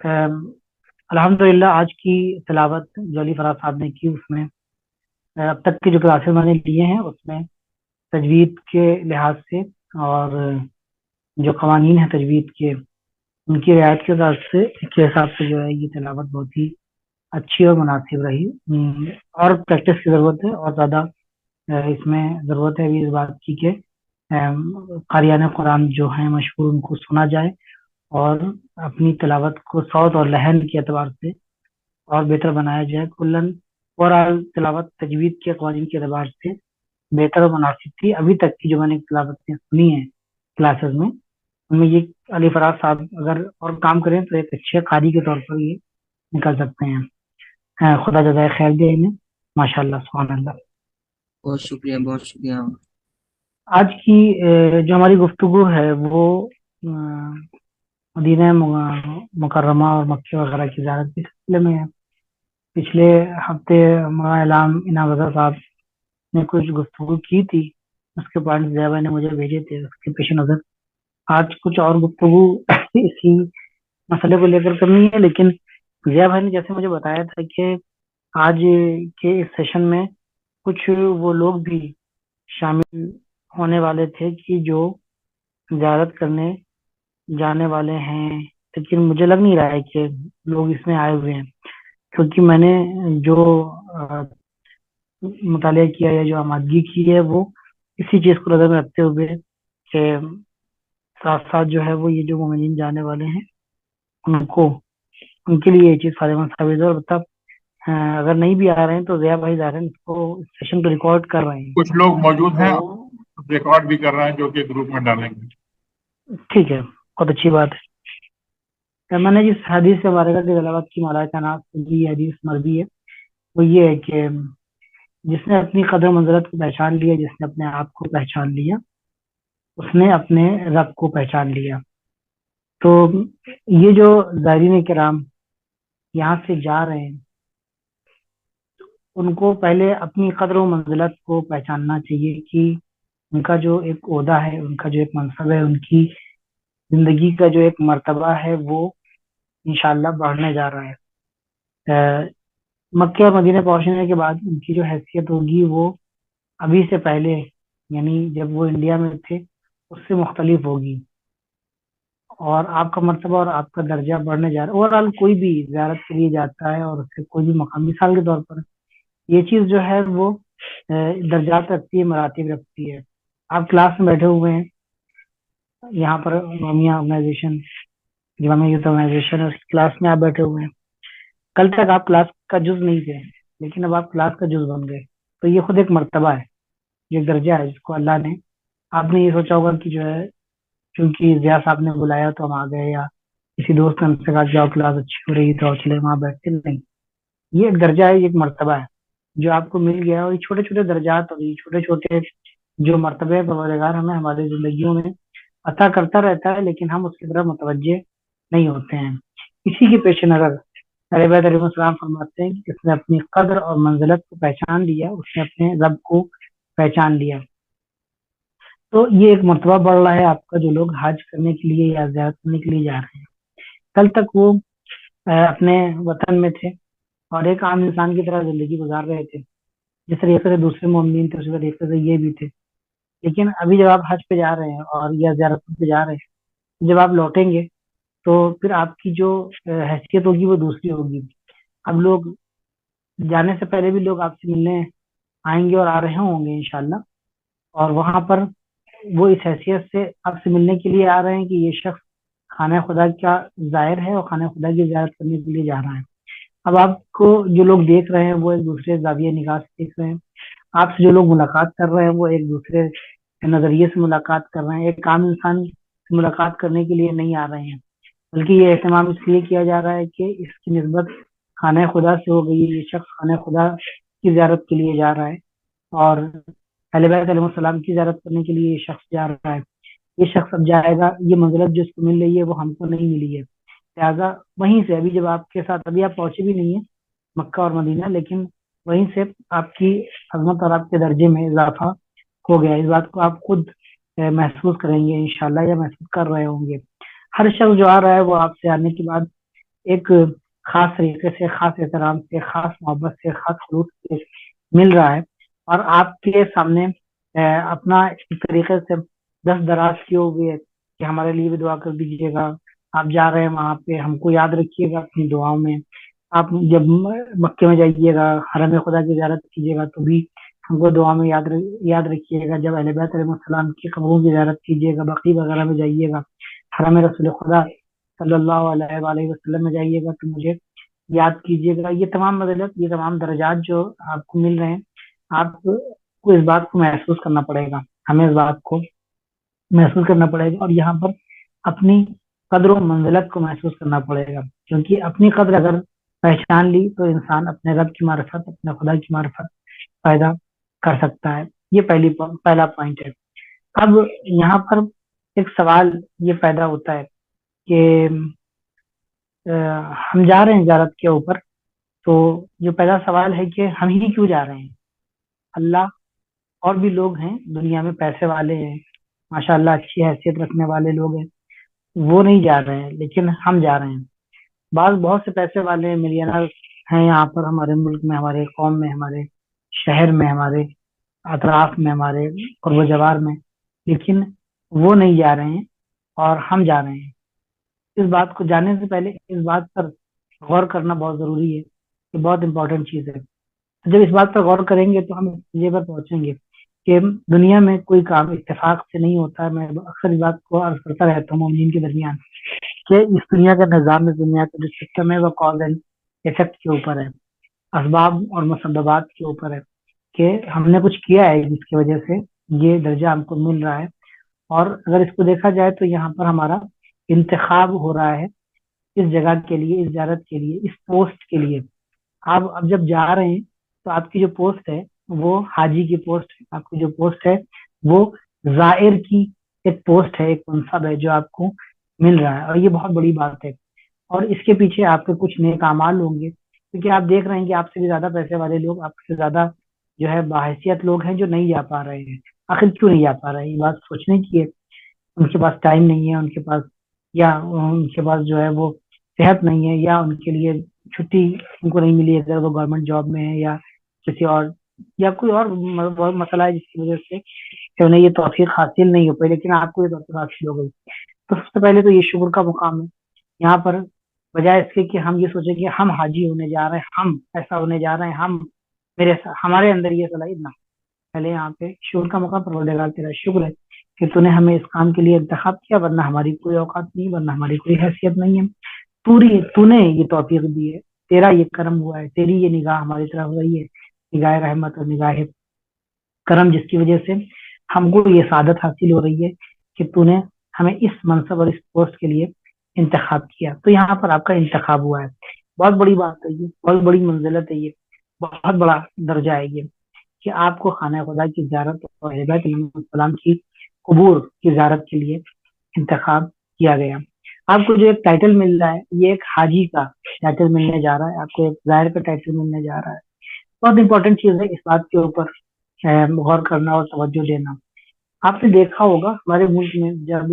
الحمدللہ آج کی تلاوت جو علی فراز صاحب نے کی اس میں اب تک کی جو کلاسز میں نے لیے ہیں اس میں تجوید کے لحاظ سے اور جو قوانین ہیں تجوید کے ان کی رعایت کے حساب سے جو ہے یہ تلاوت بہت ہی اچھی اور مناسب رہی۔ اور پریکٹس کی ضرورت ہے اور زیادہ اس میں ضرورت ہے ابھی اس بات کی کہ قاریان قرآن جو ہیں مشہور ان کو سنا جائے اور اپنی تلاوت کو صوت اور لہن کے اعتبار سے اور بہتر بنایا جائے۔ کلن اوور تلاوت تجوید کے قوانین کے اعتبار سے بہتر اور مناسب تھی ابھی تک کی جو میں نے تلاوتیں سنی ہیں کلاسز میں، ان میں یہ علی فراز صاحب اگر اور کام کریں تو ایک اچھے قاری کے طور پر یہ نکل سکتے ہیں۔ خدا جزائے خیر دے انہیں، ماشاء اللہ سبحان اللہ۔ بہت شکریہ، بہت شکریہ۔ آج کی جو ہماری گفتگو ہے وہ مدینہ مکرمہ اور مکہ وغیرہ کی زیارت کے سلسلے میں ہے۔ پچھلے ہفتے مولانا علام انعام رضا صاحب نے کچھ گفتگو کی تھی، اس کے پوائنٹ زیبا نے مجھے بھیجے تھے، اس کے پیش نظر آج کچھ اور گفتگو اسی مسئلے کو لے کر کرنی ہے۔ لیکن ضیاء بھائی نے جیسے مجھے بتایا تھا کہ آج کے اس سیشن میں کچھ وہ لوگ بھی شامل ہونے والے تھے کہ جو زیارت کرنے جانے والے ہیں، لیکن مجھے لگ نہیں رہا ہے کہ لوگ اس میں آئے ہوئے ہیں، کیونکہ میں نے جو مطالعہ کیا یا جو آمادگی کی ہے وہ اسی چیز کو نظر میں رکھتے ہوئے کہ ساتھ ساتھ جو ہے وہ یہ جو مومنین جانے والے ہیں ان کے لیے یہ چیز فائدہ مند ثابت ہے۔ اور بتا اگر نہیں بھی آ رہے ہیں تو ضیاء بھائی ظاہر اس کو سیشن کو ریکارڈ کر رہے ہیں، کچھ لوگ موجود ہیں تو ریکارڈ بھی کر رہے ہیں جو کہ گروپ میں ڈالیں گے۔ ٹھیک ہے، بہت اچھی بات ہے۔ میں نے جس حدیث سے مبارکہ کی تلاوت کی مولا کائنات سے یہ حدیث مرضی ہے وہ یہ ہے کہ جس نے اپنی قدر و منزلت کو پہچان لیا، جس نے اپنے آپ کو پہچان لیا، اس نے اپنے رب کو پہچان لیا۔ تو یہ جو زائرین کرام یہاں سے جا رہے ہیں ان کو پہلے اپنی قدر و منزلت کو پہچاننا چاہیے کہ ان کا جو ایک عہدہ ہے، ان کا جو ایک منصب ہے، ان کی زندگی کا جو ایک مرتبہ ہے وہ انشاءاللہ بڑھنے جا رہا ہے۔ مکہ اور مدینہ پہنچنے کے بعد ان کی جو حیثیت ہوگی وہ ابھی سے پہلے یعنی جب وہ انڈیا میں تھے اس سے مختلف ہوگی، اور آپ کا مرتبہ اور آپ کا درجہ بڑھنے جا رہا ہے۔ اوور کوئی بھی زیارت کے لیے جاتا ہے اور اس سے کوئی بھی مقام، مثال کے طور پر یہ چیز جو ہے وہ درجات رکھتی ہے، مراتب رکھتی ہے۔ آپ کلاس میں بیٹھے ہوئے ہیں یہاں پر امامیہ آرگنائزیشن، جامعہ یوتھ آرگنائزیشن، اور کلاس میں آپ بیٹھے ہوئے ہیں، کل تک آپ کلاس کا جز نہیں تھے لیکن اب آپ کلاس کا جز بن گئے، تو یہ خود ایک مرتبہ ہے، یہ ایک درجہ ہے جس کو اللہ نے، آپ نے یہ سوچا ہوگا کہ جو ہے چونکہ ضیاء صاحب نے بلایا تو ہم آ گئے، یا کسی دوست نے ہم سے کہا کہ جاؤ کلاس اچھی ہو رہی تو چلے وہاں بیٹھتے، نہیں، یہ ایک درجہ ہے، یہ ایک مرتبہ ہے جو آپ کو مل گیا۔ اور یہ چھوٹے چھوٹے درجات اور یہ چھوٹے چھوٹے جو مرتبے پروردگار ہمیں ہماری زندگیوں میں عطا کرتا رہتا ہے، لیکن ہم اس کی طرف متوجہ نہیں ہوتے ہیں۔ اسی کے پیش نظر علیہ السلام فرماتے ہیں کہ اس نے اپنی قدر اور منزلت کو پہچان لیا، اس نے اپنے رب کو پہچان لیا۔ تو یہ ایک مرتبہ بڑھ رہا ہے آپ کا، جو لوگ حج کرنے کے لیے یا زیارت کرنے کے لیے جا رہے ہیں۔ کل تک وہ اپنے وطن میں تھے اور ایک عام انسان کی طرح زندگی گزار رہے تھے، جس طریقے سے دوسرے مومنین تھے اسی طریقے سے یہ بھی تھے، لیکن ابھی جب آپ حج پہ جا رہے ہیں اور یا زیارت پہ جا رہے ہیں، جب آپ لوٹیں گے تو پھر آپ کی جو حیثیت ہوگی وہ دوسری ہوگی۔ اب لوگ جانے سے پہلے بھی لوگ آپ سے ملنے آئیں گے اور آ رہے ہوں گے انشاءاللہ، اور وہاں پر وہ اس حیثیت سے آپ سے ملنے کے لیے آ رہے ہیں کہ یہ شخص خانہ خدا کا زائر ہے اور خانہ خدا کی زیارت کرنے کے لیے جا رہا ہے۔ اب آپ کو جو لوگ دیکھ رہے ہیں وہ ایک دوسرے زاویہ نگاہ سے دیکھ رہے ہیں، آپ سے جو لوگ ملاقات کر رہے ہیں وہ ایک دوسرے نظریے سے ملاقات کر رہے ہیں، ایک عام انسان سے ملاقات کرنے کے لیے نہیں آ رہے ہیں، بلکہ یہ اہتمام اس لیے کیا جا رہا ہے کہ اس کی نسبت خانہ خدا سے ہو گئی، یہ شخص خانہ خدا کی زیارت کے لیے جا رہا ہے، اور اہل بیت علیہ السلام کی زیارت کرنے کے لیے یہ شخص جا رہا ہے۔ یہ شخص اب جائے گا، یہ منزلت جو اس کو مل رہی ہے وہ ہم کو نہیں ملی ہے، لہٰذا وہیں سے ابھی جب آپ کے ساتھ ابھی آپ پہنچے بھی نہیں ہیں مکہ اور مدینہ، لیکن وہیں سے آپ کی عظمت اور آپ کے درجے میں اضافہ ہو گیا۔ اس بات کو آپ خود محسوس کریں گے انشاءاللہ، یا محسوس کر رہے ہوں گے۔ ہر شخص جو آ رہا ہے وہ آپ سے آنے کے بعد ایک خاص طریقے سے، خاص احترام سے، خاص محبت سے، خاص خلوص سے مل رہا ہے، اور آپ کے سامنے اپنا ایک طریقے سے دست دراز کیے ہوئے ہے کہ ہمارے لیے بھی دعا کر دیجیے گا، آپ جا رہے ہیں وہاں پہ، ہم کو یاد رکھیے گا اپنی دعاؤں میں، آپ جب مکے میں جائیے گا، حرم خدا کی زیارت کیجیے گا تو بھی ہم کو دعا میں یاد رکھیے گا، جب اہل بیت علیہ السلام کی قبروں کی زیارت کیجیے گا، بقیع وغیرہ میں جائیے گا، حرم رسول خدا صلی اللہ علیہ وآلہ وسلم میں جائیے گا تو مجھے یاد کیجیے گا۔ یہ تمام مدلت، یہ تمام درجات جو آپ کو مل رہے ہیں، آپ کو اس بات کو محسوس کرنا پڑے گا، ہمیں اس بات کو محسوس کرنا پڑے گا، اور یہاں پر اپنی قدر و منزلت کو محسوس کرنا پڑے گا، کیونکہ اپنی قدر اگر پہچان لی تو انسان اپنے رب کی معرفت، اپنے خدا کی معرفت پیدا کر سکتا ہے۔ یہ پہلا پوائنٹ ہے۔ اب یہاں پر ایک سوال یہ پیدا ہوتا ہے کہ ہم جا رہے ہیں زیارت کے اوپر، تو جو پہلا سوال ہے کہ ہم ہی کیوں جا رہے ہیں؟ اللہ اور بھی لوگ ہیں دنیا میں، پیسے والے ہیں، ماشاء اللہ اچھی حیثیت رکھنے والے لوگ ہیں، وہ نہیں جا رہے ہیں، لیکن ہم جا رہے ہیں۔ بہت سے پیسے والے ملینر ہیں یہاں پر، ہمارے ملک میں، ہمارے قوم میں، ہمارے شہر میں، ہمارے اطراف میں، ہمارے قرب و جوار میں، لیکن وہ نہیں جا رہے ہیں اور ہم جا رہے ہیں۔ اس بات کو جاننے سے پہلے اس بات پر غور کرنا بہت ضروری ہے، یہ بہت امپورٹنٹ چیز ہے۔ جب اس بات پر غور کریں گے تو ہم اس نتیجے پر پہنچیں گے کہ دنیا میں کوئی کام اتفاق سے نہیں ہوتا ہے۔ میں اکثر اس بات کو عرض کرتا رہتا ہوں مومنین کے درمیان کہ اس دنیا کا نظام، اس دنیا کا جو سسٹم ہے وہ کاز اینڈ افیکٹ کے اوپر ہے، اسباب اور مسببات کے اوپر ہے، کہ ہم نے کچھ کیا ہے جس کی وجہ سے یہ درجہ ہم کو مل رہا ہے۔ اور اگر اس کو دیکھا جائے تو یہاں پر ہمارا انتخاب ہو رہا ہے اس جگہ کے لیے، اس زیارت کے لیے، اس پوسٹ کے لیے۔ آپ اب جب جا رہے ہیں تو آپ کی جو پوسٹ ہے وہ حاجی کی پوسٹ ہے، آپ کی جو پوسٹ ہے وہ زائر کی ایک پوسٹ ہے، ایک منصب ہے جو آپ کو مل رہا ہے، اور یہ بہت بڑی بات ہے۔ اور اس کے پیچھے آپ کے کچھ نیک اعمال ہوں گے، کیونکہ آپ دیکھ رہے ہیں کہ آپ سے بھی زیادہ پیسے والے لوگ، آپ سے زیادہ جو ہے باحیثیت لوگ ہیں جو نہیں جا پا رہے ہیں۔ آخر کیوں نہیں جا پا رہے ہیں؟ یہ بات سوچنے کی ہے۔ ان کے پاس ٹائم نہیں ہے، ان کے پاس، یا ان کے پاس جو ہے وہ صحت نہیں ہے، یا ان کے لیے چھٹی ان کو نہیں ملی اگر وہ گورنمنٹ جاب میں ہے، یا کسی اور، یا کوئی اور مسئلہ ہے جس کی وجہ سے کہ انہیں یہ توفیق حاصل نہیں ہو پائی، لیکن آپ کو یہ توفیق حاصل ہو گئی۔ تو سب سے پہلے تو یہ شکر کا مقام ہے یہاں پر، بجائے اس کے کہ ہم یہ سوچیں کہ ہم حاجی ہونے جا رہے ہیں، ہم ایسا ہونے جا رہے ہیں، ہمارے اندر یہ صلاحیت نہ، پہلے یہاں پہ شکر کا موقع، پروردگار تیرا شکر ہے کہ تو نے ہمیں اس کام کے لیے انتخاب کیا، ورنہ ہماری کوئی اوقات نہیں، ورنہ ہماری کوئی حیثیت نہیں ہے۔ تو نے یہ توفیق دی ہے، تیرا یہ کرم ہوا ہے، تیری یہ نگاہ ہماری طرف ہو رہی ہے، نگاہ رحمت اور نگاہ کرم، جس کی وجہ سے ہم کو یہ سعادت حاصل ہو رہی ہے کہ تو نے ہمیں اس منصب اور اس پوسٹ کے لیے انتخاب کیا۔ تو یہاں پر آپ کا انتخاب ہوا ہے، بہت بڑی بات ہے یہ، بہت بڑی منزلت ہے یہ، بہت بڑا درجہ ہے یہ، کہ آپ کو خانہ خدا کی زیارت اور اہل بیت علیہ السلام کی قبور کی زیارت کے لیے انتخاب کیا گیا۔ آپ کو جو ایک ٹائٹل مل رہا ہے، یہ ایک حاجی کا ٹائٹل ملنے جا رہا ہے، آپ کو ایک زائر کا ٹائٹل ملنے جا رہا ہے۔ بہت امپورٹنٹ چیز ہے اس بات کے اوپر غور کرنا اور توجہ دینا۔ آپ نے دیکھا ہوگا ہمارے ملک میں جب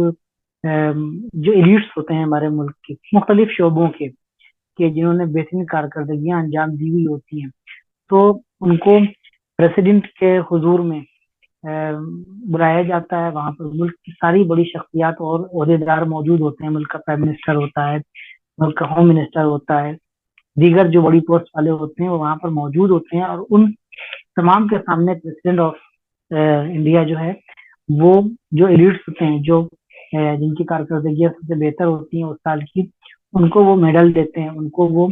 جو ایلیٹس ہوتے ہیں ہمارے ملک کے مختلف شعبوں کے، کہ جنہوں نے بہترین کارکردگیاں انجام دی ہوئی ہوتی ہیں، تو ان کو پریسیڈنٹ کے حضور میں بلایا جاتا ہے۔ وہاں پر ملک کی ساری بڑی شخصیات اور عہدیدار موجود ہوتے ہیں، ملک کا پرائم منسٹر ہوتا ہے، ملک کا ہوم منسٹر ہوتا ہے، دیگر جو بڑی پوسٹ والے ہوتے ہیں وہ وہاں پر موجود ہوتے ہیں، اور ان تمام کے سامنے پریسیڈنٹ آف انڈیا جو ہے، وہ جو ایلیٹس ہوتے ہیں، جو جن کی کارکردگیاں سب سے بہتر ہوتی ہیں اس سال کی، ان کو وہ میڈل دیتے ہیں، ان کو وہ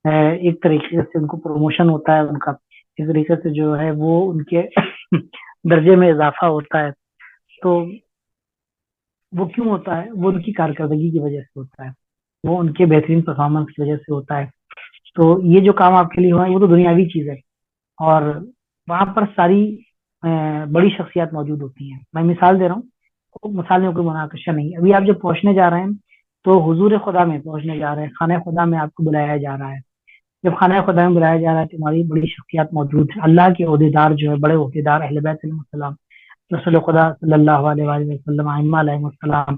ایک طریقے سے ان کو پروموشن ہوتا ہے، ان کا ایک طریقے سے جو ہے وہ ان کے درجے میں اضافہ ہوتا ہے۔ تو وہ کیوں ہوتا ہے؟ وہ ان کی کارکردگی کی وجہ سے ہوتا ہے، وہ ان کے بہترین پرفارمنس کی وجہ سے ہوتا ہے۔ تو یہ جو کام آپ کے لیے ہوا ہے وہ تو دنیاوی چیز ہے، اور وہاں پر ساری بڑی شخصیات موجود ہوتی ہیں۔ میں مثال دے رہا ہوں، مثال میں کوئی مناقشہ نہیں۔ ابھی آپ جب پہنچنے جا رہے ہیں تو حضور خدا میں پہنچنے جا رہے ہیں، خانہ خدا میں آپ کو بلایا جا رہا ہے۔ جب خانہ خدا میں بلایا جا رہا ہے تو ہماری بڑی شخصیات موجود ہیں، اللہ کے عہدیدار جو ہے، بڑے عہدیدار، اہل بیت علیہ السلام، رسول خدا صلی اللہ علیہ وآلہ وسلم، ائمہ علیہ السلام،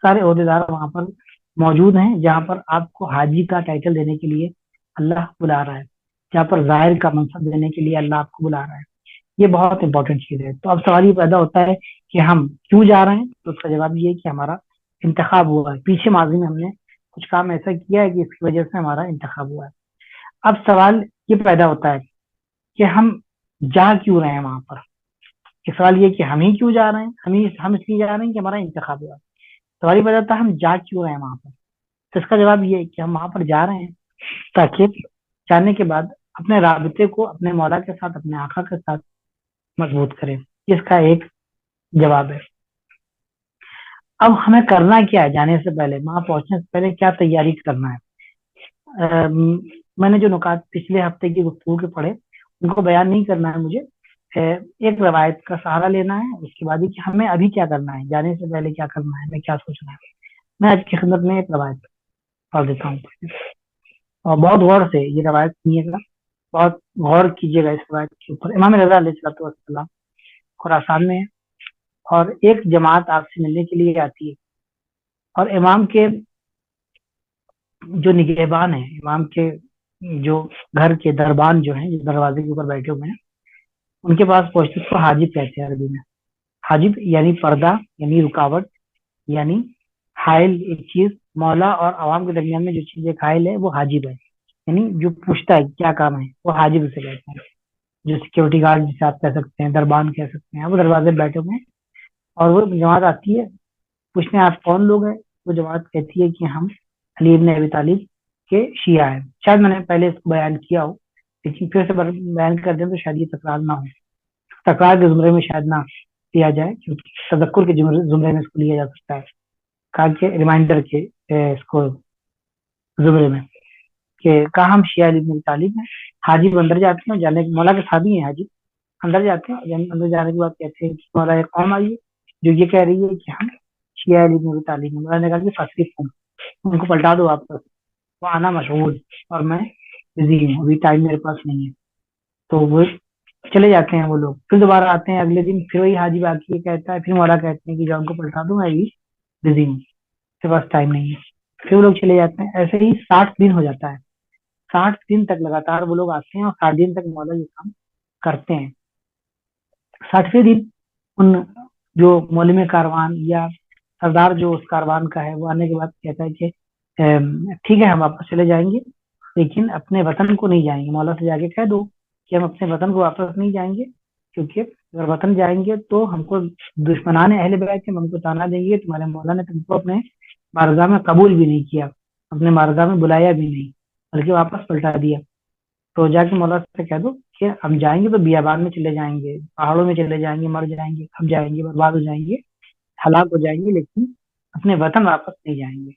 سارے عہدیدار وہاں پر موجود ہیں جہاں پر آپ کو حاجی کا ٹائٹل دینے کے لیے اللہ بلا رہا ہے، جہاں پر ظاہر کا منصب دینے کے لیے اللہ آپ کو بلا رہا ہے. یہ بہت امپورٹنٹ چیز ہے. تو اب سوال یہ پیدا ہوتا ہے کہ ہم کیوں جا رہے ہیں؟ تو اس کا جواب یہ ہے کہ ہمارا انتخاب ہوا ہے، پیچھے ماضی میں ہم نے کچھ کام ایسا کیا ہے کہ اس کی وجہ سے ہمارا انتخاب ہوا ہے. اب سوال یہ پیدا ہوتا ہے کہ ہم جا کیوں رہے ہیں وہاں پر. کہ سوال یہ کہ ہم ہی کیوں جا رہے ہیں، ہم اس لیے جا رہے ہیں کہ ہمارا انتخاب ہوا ہے. سوال یہ پیدا ہوتا ہے ہم جا کیوں رہے ہیں وہاں پر. تو اس کا جواب یہ ہے کہ ہم وہاں پر جا رہے ہیں تاکہ جانے کے بعد اپنے رابطے کو اپنے مولا کے ساتھ، اپنے آقا کے ساتھ مضبوط کریں. اس کا ایک جواب ہے. اب ہمیں کرنا کیا ہے جانے سے پہلے، وہاں پہنچنے سے پہلے کیا تیاری کرنا ہے. میں نے جو نکات پچھلے ہفتے کی گفتگو کے پڑھے ان کو بیان نہیں کرنا ہے مجھے. ایک روایت کا سہارا لینا ہے، اس کے بعد کہ ہمیں ابھی کیا کرنا ہے، جانے سے پہلے کیا کرنا ہے، میں کیا سوچنا ہے. میں آج کی خدمت میں ایک روایت پڑھ دیتا ہوں اور بہت غور سے یہ روایت سنیے گا، بہت غور کیجیے گا اس روایت کے اوپر. امام رضا علیہ السلام خراسان میں ہے اور ایک جماعت آپ سے ملنے کے لیے آتی ہے، اور امام کے جو نگہبان ہیں، امام کے جو گھر کے دربان جو ہیں، جو دروازے کے اوپر بیٹھے ہوئے ہیں، ان کے پاس پہنچتے اس کو حاجب کہتے ہیں عربی میں. حاجب یعنی پردہ، یعنی رکاوٹ، یعنی حائل. ایک چیز مولا اور عوام کے درمیان میں جو چیز ایک حائل ہے وہ حاجب ہے، یعنی جو پوچھتا ہے کیا کام ہے وہ حاجب اسے کہتے ہیں. جو سیکورٹی گارڈ جسے آپ کہہ سکتے ہیں، دربان کہہ سکتے ہیں، وہ دروازے پہ بیٹھے ہوئے ہیں اور وہ جماعت آتی ہے پوچھنے آپ کون لوگ ہیں. وہ جماعت کہتی ہے کہ ہم علی ابن ابی طالب کے شیعہ ہیں. شاید میں نے پہلے اس کو بیان کیا ہو لیکن پھر سے بیان کر دیں تو شاید یہ تکرار نہ ہو، تکرار کے زمرے میں شاید نہ لیا جائے کیونکہ تذکر کے زمرے میں اس کو لیا جا سکتا ہے، کہا کہ ریمائنڈر کے اس کو زمرے میں کہ کہا ہم شیعہ علی ابن ابی طالب ہیں. حاجب اندر جاتے ہیں، جانے مولا کے ساتھ ہی ہیں حاجب. اندر جاتے ہیں، اندر جانے کے بعد کہتے ہیں کہ مولا ایک قوم آئی ہے جو یہ کہہ رہی ہے کہ ہم شیعہ علی ابن ابی طالب ہیں. مولا نے کہا کہ فصیح ان کو پلٹا دو واپس، وہ آنا مشغول اور میں بزی ہوں، ابھی ٹائم میرے پاس نہیں ہے. تو وہ چلے جاتے ہیں وہ لوگ. پھر دوبارہ آتے ہیں اگلے دن، پھر وہی حاجب آ کے کہتا ہے، پھر مولا کہتے ہیں کہ جا ان کو پلٹا دو، میں ابھی بزی ہوں، میرے پاس ٹائم نہیں ہے. پھر وہ لوگ چلے جاتے ہیں. ایسے ہی 60 دن ہو جاتا ہے. 60 دن تک لگاتار وہ لوگ آتے ہیں اور 60 دن تک مولا یہ کام کرتے ہیں. 60ویں دن ان جو مولم کاروان یا سردار جو اس کاروان کا ہے وہ آنے کے بعد کہتا ہے کہ ٹھیک ہے ہم واپس چلے جائیں گے لیکن اپنے وطن کو نہیں جائیں گے. مولا سے جا کے کہہ دو کہ ہم اپنے وطن کو واپس نہیں جائیں گے، کیونکہ اگر وطن جائیں گے تو ہم کو دشمنان اہل بیت ہم کو تانا دیں گے، تمہارے مولا نے تم کو اپنے بارگاہ میں قبول بھی نہیں کیا، اپنے بارگاہ میں بلایا بھی نہیں، بلکہ واپس پلٹا دیا. تو جا کے مولا سے کہہ دو کہ ہم جائیں گے تو بیابان میں چلے جائیں گے، پہاڑوں میں چلے جائیں گے، مر جائیں گے، کھپ جائیں گے، برباد ہو جائیں گے، ہلاک ہو جائیں گے، لیکن اپنے وطن واپس نہیں جائیں گے.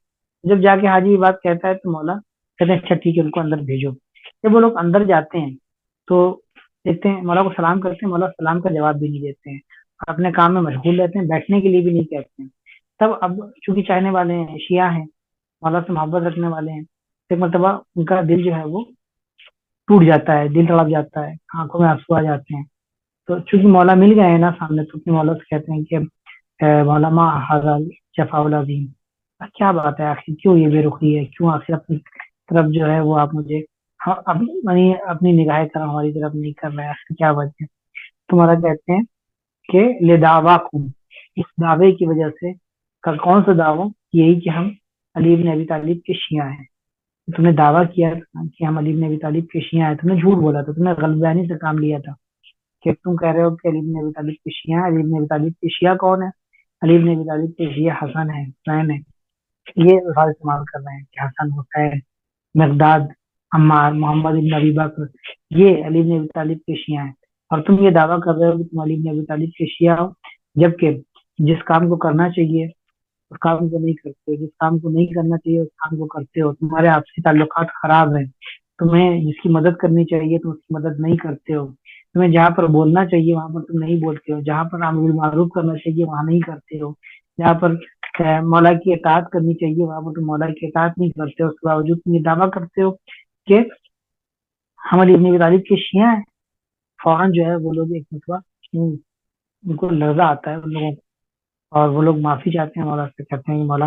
جب جا کے حاجی یہ بات کہتا ہے تو مولا کہتے ہیں اچھا ٹھیک ہے ان کو اندر بھیجو. جب وہ لوگ اندر جاتے ہیں تو دیکھتے ہیں مولا کو سلام کرتے ہیں، مولا سلام کا جواب بھی نہیں دیتے ہیں، اپنے کام میں مشغول رہتے ہیں، بیٹھنے کے لیے بھی نہیں کہتے ہیں. تب اب چونکہ چاہنے والے ہیں، شیعہ ہیں، مولا سے محبت رکھنے والے ہیں، ایک مرتبہ ان کا دل جو ہے وہ ٹوٹ جاتا ہے، دل تڑپ جاتا ہے، آنکھوں میں آنسو آ جاتے ہیں. تو چونکہ مولا مل گئے ہیں نا سامنے، تو اپنے مولا سے کہتے ہیں کہ مولا ما حاضر جفا العظیم، کیا بات ہے آخر، کیوں یہ بے رخی ہے، کیوں آخر اپنی طرف جو ہے وہ آپ مجھے اپنی نگاہ کرم ہماری طرف نہیں کر رہے ہیں، آخر کیا وجہ ہے. تمہارا کہتے ہیں کہ لے دعوا کم، اس دعوے کی وجہ سے. کون سا دعوی؟ یہی کہ ہم علی ابن ابی طالب کے شیعہ ہیں. تم نے دعویٰ کیا تھا کہ ہم علی ابن ابی طالب کے شیعہ ہیں، تم نے جھوٹ بولا تھا، تم نے غلبانی سے کام لیا تھا کہ تم کہہ رہے ہو کہ علی ابن ابی طالب کے شیعہ ہیں. علی ابن ابی طالب کے شیعہ کون ہے؟ علی ابن ابی طالب کے شیعہ حسن ہے، حسین ہے. یہ الفاظ استعمال کر رہے ہیں کہ حسن، حسین، مقداد، عمار، محمد ابن ابی بکر، یہ علی ابن ابی طالب کے شیعہ ہیں. اور تم یہ دعویٰ کر رہے ہو کہ تم علی ابن ابی طالب کے شیعہ ہو، جبکہ جس کام کو کرنا چاہیے اس کام کو نہیں کرتے، جس کام کو نہیں کرنا چاہیے اس کام کو کرتے ہو. تمہارے آپسی تعلقات خراب ہیں، تمہیں جس کی مدد کرنی چاہیے تم اس کی مدد نہیں کرتے ہو، تمہیں جہاں پر بولنا چاہیے وہاں پر تم نہیں بولتے ہو، جہاں پر امر بالمعروف کرنا چاہیے وہاں نہیں کرتے ہو، جہاں پر مولا کی اطاعت کرنی چاہیے وہاں پر تم مولا کی اطاعت نہیں کرتے ہو. اس کے باوجود تم یہ دعویٰ کرتے ہو کہ ہم علی ابن ابی طالب کے شیعہ ہیں. فوراً جو ہے وہ لوگ ایک مرتبہ ان کو لرزہ آتا ہے ان لوگوں کو، اور وہ لوگ معافی چاہتے ہیں مولا سے، کہتے ہیں کہ مولا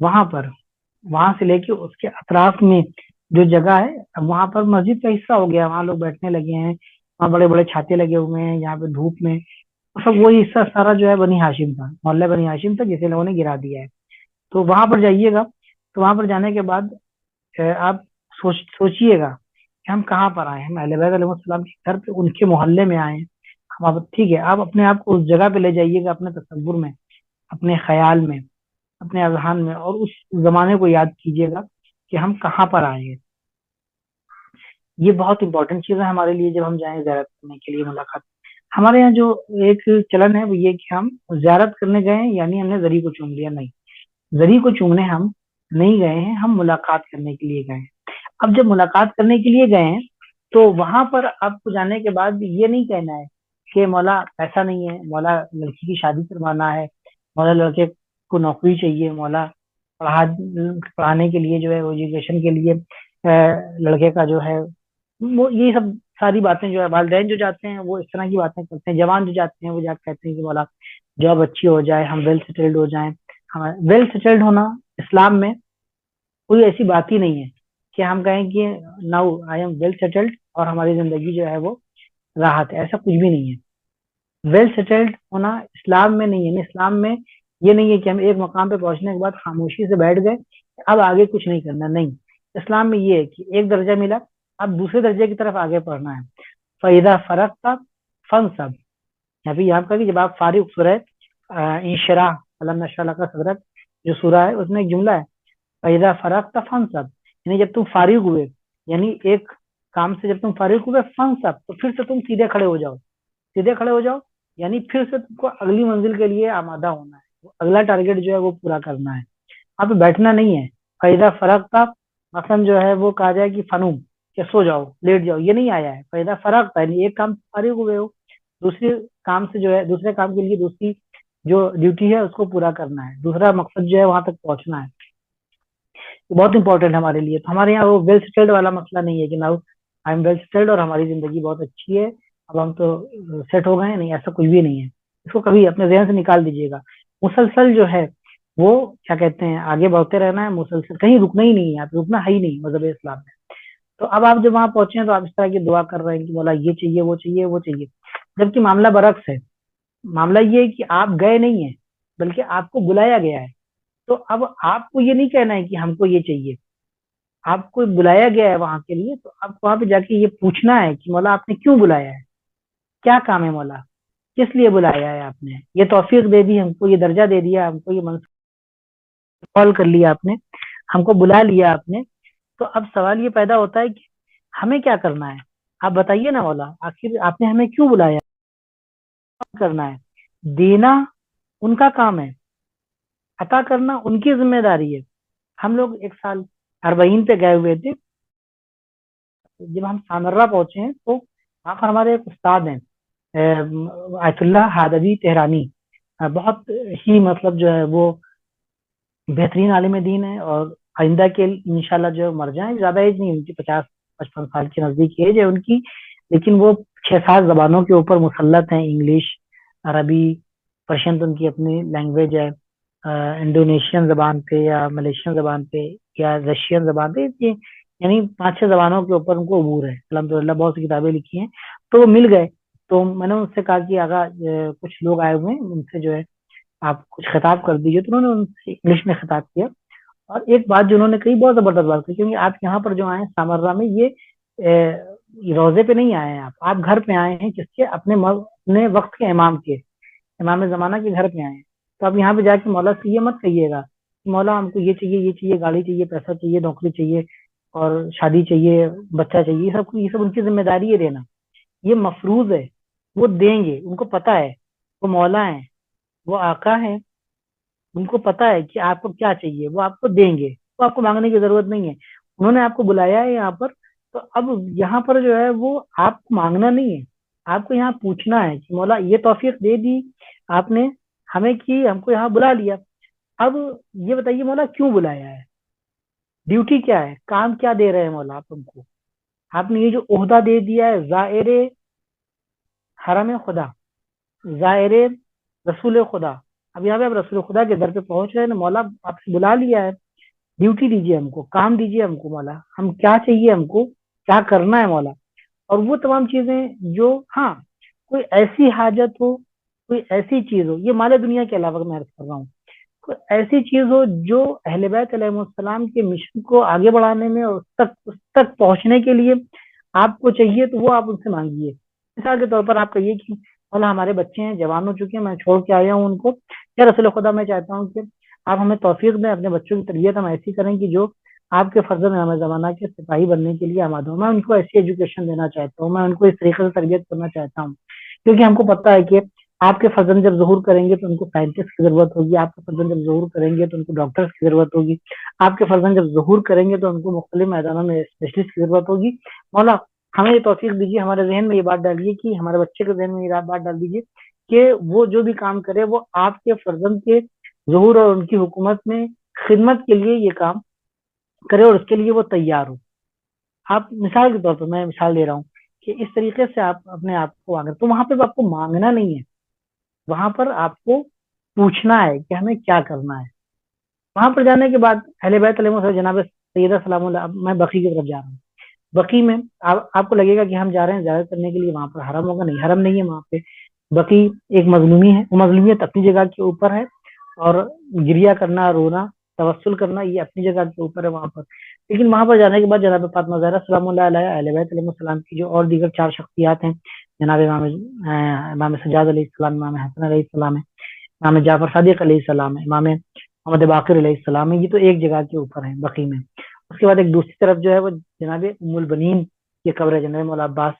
وہاں سے لے کے اس کے اطراف میں جو جگہ ہے اب وہاں پر مسجد کا حصہ ہو گیا, وہاں لوگ بیٹھنے لگے ہیں, وہاں بڑے بڑے چھاتے لگے ہوئے ہیں, یہاں پہ دھوپ میں سب وہی حصہ سارا جو ہے بنی ہاشم تھا, محلہ بنی ہاشم تھا, جسے لوگوں نے گرا دیا ہے. تو وہاں پر جائیے گا, تو وہاں پر جانے کے بعد آپ سوچیے گا کہ ہم کہاں پر آئے ہیں. ہم اہل بیت علیہ السلام کے گھر پہ, ان کے محلے میں آئے ہیں ہم. آپ ٹھیک ہے, آپ اپنے آپ کو اس جگہ پہ لے جائیے گا, اپنے تصور میں, اپنے خیال میں, اپنے اذہان میں, اور اس زمانے کو یاد کیجیے گا کہ ہم کہاں پر آئے ہیں. یہ بہت امپورٹنٹ چیز ہے ہمارے لیے. جب ہم جائیں زیارت کرنے کے لیے, ملاقات, ہمارے یہاں جو ایک چلن ہے وہ یہ کہ ہم زیارت کرنے گئے ہیں یعنی ہم نے زری کو چوم لیا. نہیں, زری کو چومنے ہم نہیں گئے ہیں, ہم ملاقات کرنے کے لیے گئے ہیں. اب جب ملاقات کرنے کے لیے گئے ہیں تو وہاں پر آپ کو جانے کے بعد یہ نہیں کہنا ہے کہ مولا پیسہ نہیں ہے, مولا لڑکی کی شادی کروانا ہے, مولا لڑکے کو نوکری چاہیے, مولا پڑھانے کے لیے جو ہے ایجوکیشن کے لیے لڑکے کا جو ہے وہ, یہ سب ساری باتیں جو ہے والدین جو جاتے ہیں وہ اس طرح کی باتیں کرتے ہیں. جوان جو جاتے ہیں وہ جا کہتے ہیں کہ مولا جاب اچھی ہو جائے, ہم ویل سیٹلڈ ہو جائیں. ویل سیٹلڈ ہونا اسلام میں کوئی ایسی بات ہی نہیں ہے کہ ہم کہیں کہ now I am well settled اور ہماری زندگی جو ہے وہ راحت ہے. ایسا کچھ بھی نہیں ہے. ویل سیٹلڈ ہونا اسلام میں نہیں ہے. اسلام میں یہ نہیں ہے کہ ہم ایک مقام پہ پہنچنے کے بعد خاموشی سے بیٹھ گئے, اب آگے کچھ نہیں کرنا. نہیں, اسلام میں یہ ہے کہ ایک درجہ ملا, اب دوسرے درجے کی طرف آگے پڑھنا ہے. فَإِذَا فَرَغْتَ فَانْصَبْ, یہاں پر کہ جب آپ فارغ, سورہ انشراح الم نشرح لک صدرک جو سورہ ہے اس میں ایک جملہ ہے فَإِذَا فَرَغْتَ فَانْصَبْ, یعنی جب تم فارغ ہوئے, یعنی ایک کام سے جب تم فارغ ہوئے, فَانْصَبْ, تو پھر سے تم سیدھے کھڑے ہو جاؤ. سیدھے کھڑے ہو جاؤ یعنی پھر سے تم کو اگلی منزل کے لیے آمادہ ہونا ہے, اگلا ٹارگیٹ جو ہے وہ پورا کرنا ہے. اب بیٹھنا نہیں ہے. فَإِذَا فَرَغْتَ مثلا جو ہے وہ کہا جائے کہ فنوم, کہ سو جاؤ, لیٹ جاؤ, یہ نہیں آیا ہے. فَإِذَا فَرَغْتَ یعنی ایک کام فارغ ہوئے ہو, دوسرے کام سے جو ہے دوسرے کام کے لیے دوسری جو ڈیوٹی ہے اس کو پورا کرنا ہے, دوسرا مقصد جو ہے وہاں تک پہنچنا ہے. بہت امپورٹنٹ ہے ہمارے لیے. تو ہمارے یہاں وہ ویل سیٹلڈ والا مسئلہ نہیں ہے کہ now I am well settled اور ہماری زندگی بہت اچھی ہے, اب ہم تو سیٹ ہو گئے ہیں. نہیں, ایسا کچھ بھی نہیں ہے. اس کو کبھی اپنے ذہن سے نکال دیجیے گا. مسلسل جو ہے وہ کیا کہتے ہیں آگے بڑھتے رہنا ہے مسلسل, کہیں رکنا ہی نہیں ہے. آپ رکنا ہے ہی نہیں مذہب اسلام میں. تو اب آپ جب وہاں پہنچے ہیں تو آپ اس طرح کی دعا کر رہے ہیں کہ مولا یہ چاہیے, وہ چاہیے, وہ چاہیے, جبکہ معاملہ برعکس ہے. معاملہ یہ ہے کہ آپ گئے نہیں ہیں بلکہ آپ کو بلایا گیا ہے. تو اب آپ کو یہ نہیں کہنا ہے کہ ہم کو یہ چاہیے, آپ کو بلایا گیا ہے وہاں کے لیے, تو آپ کو وہاں پہ جا کے یہ پوچھنا ہے کہ مولا آپ نے کیوں بلایا ہے, کیا کام ہے مولا, کس لیے بلایا ہے آپ نے, یہ توفیق دے دی ہم کو, یہ درجہ دے دیا ہم کو, یہ منصب کال کر لیا آپ نے, ہم کو بلا لیا آپ نے. تو اب سوال یہ پیدا ہوتا ہے کہ ہمیں کیا کرنا ہے. آپ بتائیے نا مولا, آخر آپ نے ہمیں کیوں بلایا, کرنا ہے. دینا ان کا کام ہے, عطا کرنا ان کی ذمہ داری ہے. ہم لوگ ایک سال اربعین پہ گئے ہوئے تھے. جب ہم سامرہ پہنچے ہیں تو وہاں پر ہمارے ایک استاد ہیں آیت اللہ حادبی تہرانی, بہت ہی مطلب جو ہے وہ بہترین عالم دین ہے, اور آئندہ کے انشاءاللہ جو مر جائیں, زیادہ ایج نہیں ان کی, 50-55 سال کے نزدیک ایج ہے ان کی, لیکن وہ 6-7 زبانوں کے اوپر مسلط ہیں. انگلش, عربی, پرشین تو ان کی اپنی لینگویج ہے, انڈونیشین زبان پہ یا ملیشین زبان پہ یا رشین زبان پہ, یعنی 5-6 زبانوں کے اوپر ان کو عبور ہے الحمدللہ. بہت سی کتابیں لکھی ہیں. تو وہ مل گئے, تو میں نے ان سے کہا کہ آگا کچھ لوگ آئے ہوئے ہیں, ان سے جو ہے آپ کچھ خطاب کر دیجیے. تو انہوں نے ان سے انگلش میں خطاب کیا, اور ایک بات جو انہوں نے کہی بہت زبردست بات کی, کیونکہ آپ یہاں پر جو آئے ہیں سامرہ میں, یہ روزے پہ نہیں آئے ہیں, آپ گھر پہ آئے ہیں, کس کے, اپنے وقت کے امام کے, امام زمانہ کے گھر پہ آئے ہیں. تو آپ یہاں پہ جا کے مولا سے یہ مت کہیے گا کہ مولا ہم کو یہ چاہیے, یہ چاہیے, گاڑی چاہیے, پیسہ چاہیے, نوکری چاہیے, اور شادی چاہیے, بچہ چاہیے. یہ سب ان کی ذمہ داری ہے دینا, یہ مفروض ہے, وہ دیں گے. ان کو پتا ہے وہ مولا ہیں, وہ آقا ہیں, ان کو پتا ہے کہ آپ کو کیا چاہیے, وہ آپ کو دیں گے, وہ آپ کو مانگنے کی ضرورت نہیں ہے. انہوں نے آپ کو بلایا ہے یہاں پر, تو اب یہاں پر جو ہے وہ آپ کو مانگنا نہیں ہے, آپ کو یہاں پوچھنا ہے کہ مولا یہ توفیق دے دی آپ نے ہمیں کی, ہم کو یہاں بلا لیا, اب یہ بتائیے مولا کیوں بلایا ہے, ڈیوٹی کیا ہے, کام کیا دے رہے ہیں مولا آپ ہم کو. آپ نے یہ جو عہدہ دے دیا ہے زائر حرم خدا, زائر رسول خدا, اب یہاں پہ آپ رسول خدا کے در پہ پہنچ رہے ہیں نا، مولا آپ سے بلا لیا ہے، ڈیوٹی دیجیے ہم کو، کام دیجیے ہم کو مولا، ہم کیا چاہیے، ہم کو کیا کرنا ہے مولا. اور وہ تمام چیزیں جو، ہاں کوئی ایسی حاجت ہو، کوئی ایسی چیز ہو، یہ مال دنیا کے علاوہ میں عرض کر رہا ہوں، کوئی ایسی چیز ہو جو اہل بیت علیہ السلام کے مشن کو آگے بڑھانے میں اور اس تک پہنچنے کے لیے آپ کو چاہیے، تو وہ آپ ان سے مانگیے. مثال کے طور پر آپ کہیے کہ مولا ہمارے بچے ہیں، جوان ہو چکے ہیں، میں چھوڑ کے آیا ہوں ان کو، یا رسول خدا میں چاہتا ہوں کہ آپ ہمیں توفیق دیں، اپنے بچوں کی تربیت ہم ایسی کریں کہ جو آپ کے فرزند نام زمانہ کے سپاہی بننے کے لیے آماد ہوں. میں ان کو ایسی ایجوکیشن دینا چاہتا ہوں، میں ان کو اس طریقے سے تربیت کرنا چاہتا ہوں، کیونکہ ہم کو پتا ہے کہ آپ کے فرزند جب ظہور کریں گے تو ان کو سائنٹسٹ کی ضرورت ہوگی، آپ کے فرزند جب ظہور کریں گے تو ان کو ڈاکٹرس کی ضرورت ہوگی، آپ کے فرزند جب ظہور کریں گے تو ان کو مختلف میدانوں میں اسپیشلسٹ کی ضرورت ہوگی. مولا ہمیں یہ توفیق دیجیے، ہمارے ذہن میں یہ بات ڈالیے، کہ ہمارے بچے کے ذہن میں یہ بات ڈال دیجیے کہ وہ جو بھی کام کرے وہ آپ کے فرزند کے ظہور اور ان کی حکومت میں خدمت کے لیے یہ کام کرے، اور اس کے لیے وہ تیار ہو. آپ مثال کے طور پر میں مثال دے رہا ہوں کہ اس طریقے سے آپ اپنے آپ کو اگر، تو وہاں پہ آپ کو مانگنا نہیں ہے، وہاں پر آپ کو پوچھنا ہے کہ ہمیں کیا کرنا ہے. وہاں پر جانے کے بعد اہل بیت علیہ السلام، جناب سیدہ سلام اللہ، میں بقی کی طرف جا رہا ہوں. بقی میں آپ کو لگے گا کہ ہم جا رہے ہیں زیارت کرنے کے لیے، وہاں پر حرم ہوگا، نہیں، حرم نہیں ہے وہاں پہ. بقی ایک مظلومی ہے، وہ مظلومیت اپنی جگہ کے اوپر ہے، اور گریا کرنا، رونا، توسل کرنا، یہ اپنی جگہ کے اوپر ہے وہاں پر. لیکن وہاں پر جانے کے بعد جناب فاطمہ زہرا سلام اللہ علیہ، اہل بیت علیہ السلام کی جو اور دیگر 4 شخصیات ہیں، جناب امام سجاد علیہ السلام، امام حسن علیہ السلام ہے، امام جعفر صادق علیہ السلام ہے، امام محمد باقر علیہ السلام ہے. یہ تو ایک جگہ کے اوپر ہے بقی میں. اس کے بعد ایک دوسری طرف جو ہے وہ جناب ام البنین کی قبر ہے، جناب مولا عباس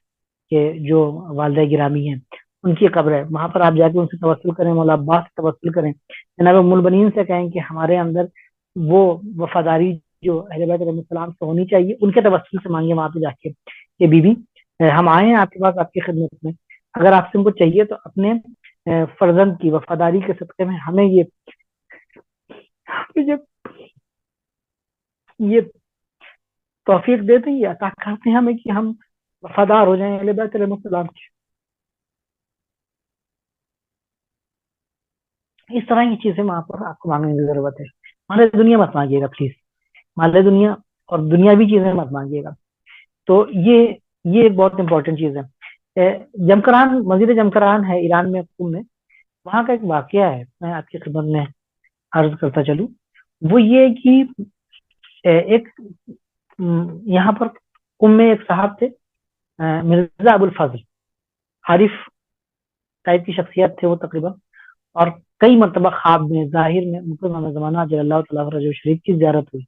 کے جو والدہ گرامی ہیں ان کی قبر ہے. وہاں پر آپ جا کے ان سے توسل کریں، مولا عباس سے توسل کریں، جناب ام البنین سے کہیں کہ ہمارے اندر وہ وفاداری جو اہل بیت علیہ السلام سے ہونی چاہیے، ان کے توسل سے مانگے وہاں پہ جا کے کہ بی بی ہم آئے ہیں آپ کے پاس، آپ کی خدمت میں، اگر آپ سے ہم کو چاہیے تو اپنے فرزند کی وفاداری کے صدقے میں ہمیں یہ توفیق دیتے ہیں، یہ عطا کرتے ہیں ہمیں کہ ہم وفادار ہو جائیں اہل بیت علیہ السلام کی. اس طرح کی چیزیں وہاں پر آپ کو مانگنے کی ضرورت ہے. مال دنیا مت مانگیے گا پلیز، مال دنیا اور دنیاوی چیزیں مت مانگیے گا. تو یہ ایک بہت امپورٹنٹ چیز ہے. جمکران، مسجد جمکران ہے ایران میں، قم میں، وہاں کا ایک واقعہ ہے، میں آپ کی خدمت میں عرض کرتا چلوں. وہ یہ کہ ایک یہاں پر قم میں ایک صاحب تھے، مرزا ابو الفضل، عارف ٹائپ کی شخصیت تھے وہ تقریباً، اور کئی مرتبہ خواب میں، ظاہر میں ان کو امام زمانہ جل اللہ تعالیٰ رضو شریف کی زیارت ہوئی.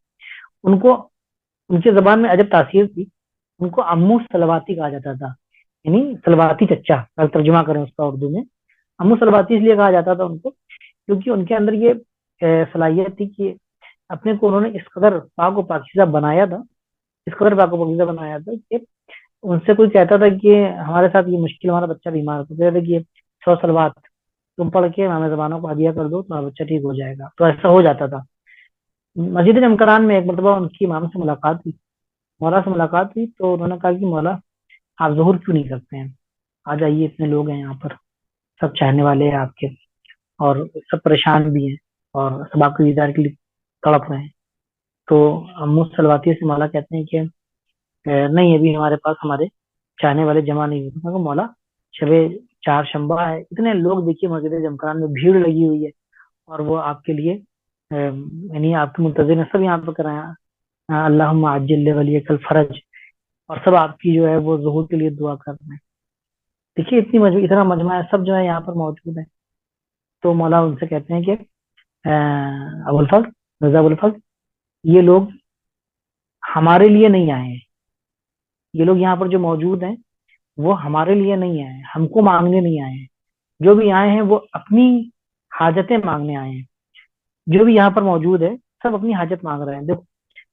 ان کو ان کی زبان میں عجب تاثیر تھی، ان کو امو سلواتی کہا جاتا تھا، یعنی سلواتی چچا، اگر ترجمہ کریں اس کا اردو میں، امو سلواتی اس لیے کہا جاتا تھا ان کو کیونکہ ان کے اندر یہ صلاحیت تھی کہ اپنے کو انہوں نے اس قدر پاک و پاکیزہ بنایا تھا، اس قدر پاک و پاکیزہ بنایا تھا کہ ان سے کوئی کہتا تھا کہ ہمارے ساتھ یہ مشکل، ہمارا بچہ بیمار ہے، تو کہتے تھے کہ 100 سلوات تم پڑھ کے امام زمانوں کو ہدیہ کر دو، تمہارا بچہ ٹھیک ہو جائے گا. تو ایسا ہو جاتا تھا. مسجد جمکران میں ایک مرتبہ ان کی امام سے ملاقات ہوئی، مولا سے ملاقات ہوئی، تو انہوں نے کہا کہ مولا آپ ظہور کیوں نہیں کرتے ہیں، آ جائیے، اتنے لوگ ہیں یہاں پر، سب چاہنے والے ہیں آپ کے، اور سب پریشان بھی ہیں، اور سب آپ کے دیدار کے لیے تڑپ رہے ہیں. تو امو سلواتی سے مولا کہتے ہیں کہ نہیں، ابھی ہمارے پاس ہمارے چاہنے والے جمع نہیں ہوتے. مولا شب 4 شنبہ ہے، اتنے لوگ دیکھیے مسجد جمکران میں بھیڑ لگی ہوئی ہے، اور وہ آپ کے لیے یعنی آپ کے منتظر نے سب یہاں پہ کرایا، اللہم عجل ولیک الفرج، اور سب آپ کی جو ہے وہ ظہور کے لیے دعا کر رہے ہیں. دیکھیے اتنا مجمع ہے، سب جو ہے یہاں پر موجود ہے. تو مولا ان سے کہتے ہیں کہ ابو الفضل، مرزا ابو الفضل، یہ لوگ ہمارے لیے نہیں آئے ہیں، یہ لوگ یہاں پر جو موجود ہیں وہ ہمارے لیے نہیں آئے ہیں، ہم کو مانگنے نہیں آئے ہیں. جو بھی آئے ہیں وہ اپنی حاجتیں مانگنے آئے ہیں. جو بھی یہاں پر موجود ہے سب اپنی حاجت مانگ رہے ہیں. دیکھو